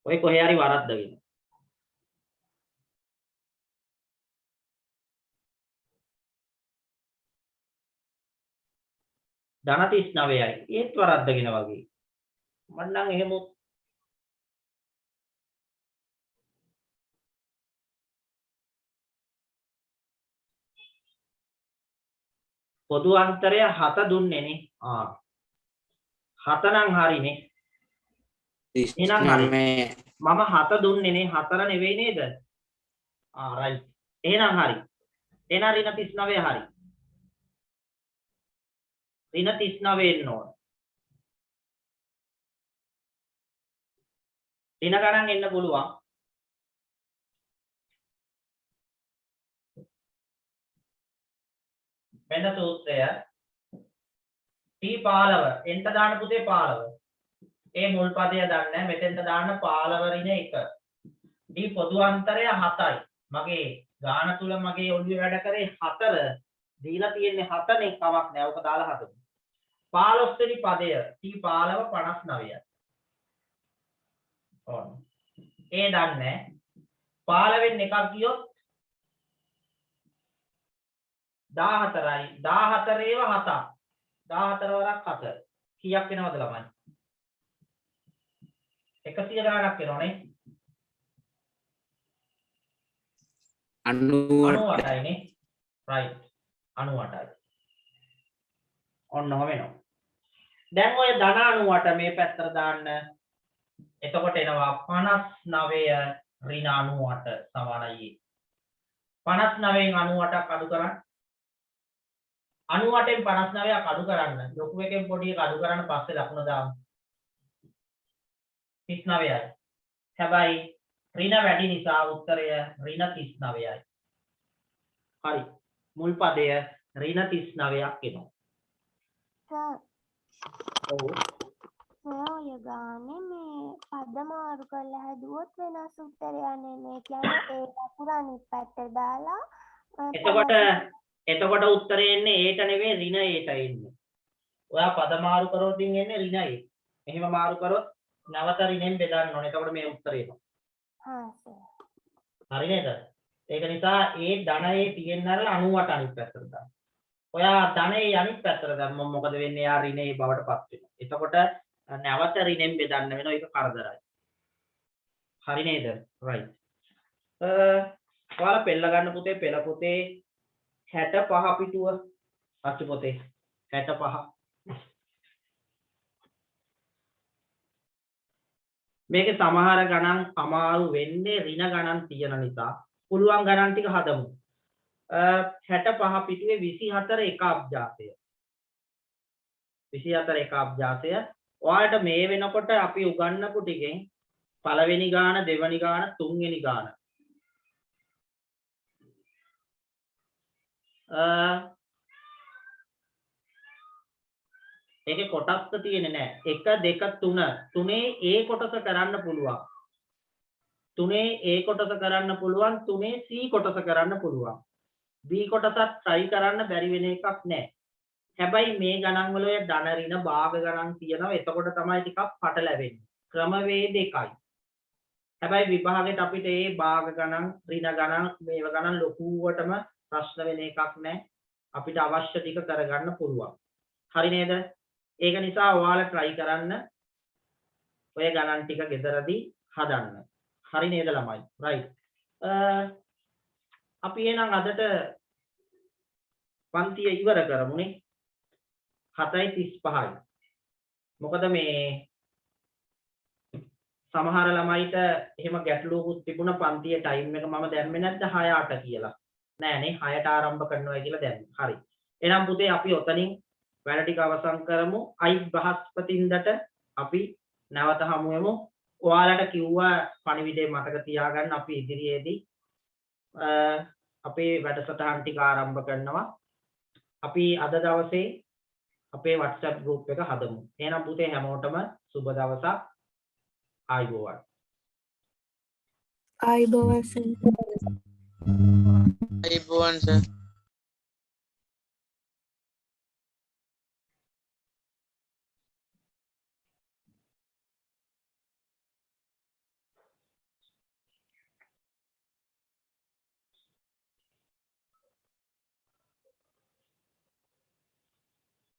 ඔය කොහේ හරි වරද්දගෙන. ධන 39යි. ඒත් වරද්දගෙන වගේ. මම නම් එහෙම පොදු අන්තරය 7 දුන්නේ නේ. 7 නම් හරිනේ. එහෙනම් හරි. මම 7 දුන්නේ නේ 4 නෙවෙයි නේද? රයිට්. එහෙනම් හරි. එහෙනම් ඍණ 39 හරි. ඍණ 39 එන්න ඕන. ඍණ ගණන් එන්න පුළුවන්. මෙන්න සූත්‍රය T 15 එන්ට දාන්න පුතේ 15. ඒ මුල් පදය දන්නේ මෙතෙන්ට දාන්න 15 ඍණ 1. D පොදු අන්තරය 7යි. මගේ ගාන තුල මගේ ඔළුවේ වැඩ කරේ 4 දීලා තියෙන්නේ 7 නේ කමක් නෑ. ඔක දාලා හදමු. 15 වෙනි පදය T 15 59යි. ඕන. ඒ දන්නේ 15 වෙන් එකක් ගියොත් 14යි 14 ඒව 7ක් 14 වරක් 7 කීයක් වෙනවද ළමයි 100 ගණනක් වෙනවනේ 98යි නේ රයිට් 98යි ඔන්න ඔහම වෙනවා දැන් ඔය ධන 98 මේ පැත්තට දාන්න එතකොට එනවා 59 ඍණ 98 සමානයි 59න් 98ක් අඩු කරන්න 98න් 59ක් අඩු කරන්න ලොකු එකෙන් පොඩි එක අඩු කරන්න පස්සේ ලකුණ දාමු 39යි හැබැයි ඍණ වැඩි නිසා උත්තරය ඍණ 39යි හරි මුල් පදය ඍණ 39ක් එනවා ඔව් ඔය ගානේ මේ පද මාරු කරලා හැදුවොත් වෙනස් උත්තරයක් නේ. මේ කියන්නේ ඒ ලකුණ අනිත් පැත්තට දාලා එතකොට එතකොට උත්තරේ එන්නේ ඒට නෙවෙයි ඍණ ඒට එන්නේ. ඔයා පද මාරු කරොත් එන්නේ ඍණ ඒ. එහෙම මාරු කරොත් නැවත ඍණෙන් බෙදන්න ඕනේ. එතකොට මේ උත්තරේ එනවා. හා සර්. හරි නේද? ඒක නිසා ඒ ධනයේ තියෙන අර 98 අනිත් පැත්තට දාන්න. ඔයා ධනයේ අනිත් පැත්තට දැම්මම මොකද වෙන්නේ? යා ඍණේ බවටපත් වෙනවා. එතකොට නැවත ඍණෙන් බෙදන්න වෙනවා. ඒක කරදරයි. හරි නේද? right. ඔයාලා පෙළ ගන්න පුතේ පෙළ පොතේ 65 පිටුව අච්චු පොතේ 65 මේකේ සමහර ගණන් අමාරු වෙන්නේ ඍණ ගණන් තියෙන නිසා පුළුවන් ගණන් ටික හදමු. 65 පිටුවේ 24 එක අබ්ජාසය. 24 එක අබ්ජාසය. ඔයාලට මේ වෙනකොට අපි උගන්වපු ටිකෙන් පළවෙනි ගාන, දෙවෙනි ගාන, තුන්වෙනි ගාන. ඒකේ කොටස් තියෙන්නේ නැහැ. 1 2 3 තුනේ A කොටස කරන්න පුළුවන්. තුනේ A කොටස කරන්න පුළුවන්, තුනේ C කොටස කරන්න පුළුවන්. B කොටසත් try කරන්න බැරි වෙන එකක් නැහැ. හැබැයි මේ ගණන් වල ඔය ධන ඍණ භාග ගණන් තියෙනවා. එතකොට තමයි ටිකක් පටලැවෙන්නේ. ක්‍රමවේද එකයි. හැබැයි විභාගෙට අපිට ඒ භාග ගණන්, ඍණ ගණන්, මේව ගණන් ලොකුවටම ප්‍රශ්න වෙන එකක් නැහැ. අපිට අවශ්‍ය ටික කරගන්න පුළුවන්. හරි නේද? ඒක නිසා ඔයාලා try කරන්න ඔය ගණන් ටික ගෙදරදී හදන්න. හරි නේද ළමයි? right. අපි එහෙනම් අදට පන්තිය ඉවර කරමුනේ. 7:35යි. මොකද මේ සමහර ළමයිට එහෙම ගැටලුවකුත් තිබුණා පන්තියේ ටයිම් එක මම දැම්මේ නැද්ද 6:08 කියලා. නෑනේ 6ට ආරම්භ කරනවා කියලා දැම්මේ. හරි. එහෙනම් පුතේ අපි ඔතනින් වැඩ ටික අවසන් කරමු. අයි බ්‍රහස්පතින්දට අපි නැවත හමු වෙමු. ඔයාලට කිව්වා පණිවිඩය මතක තියාගන්න අපි ඉදිරියේදී අපේ වැඩසටහන් ටික ආරම්භ කරනවා. අපි අද දවසේ අපේ WhatsApp group එක හදමු. එහෙනම් පුතේ හැමෝටම සුබ දවසක්. ආයුබෝවන්. ආයුබෝවන් සර්. අයිබෝවන් සර්.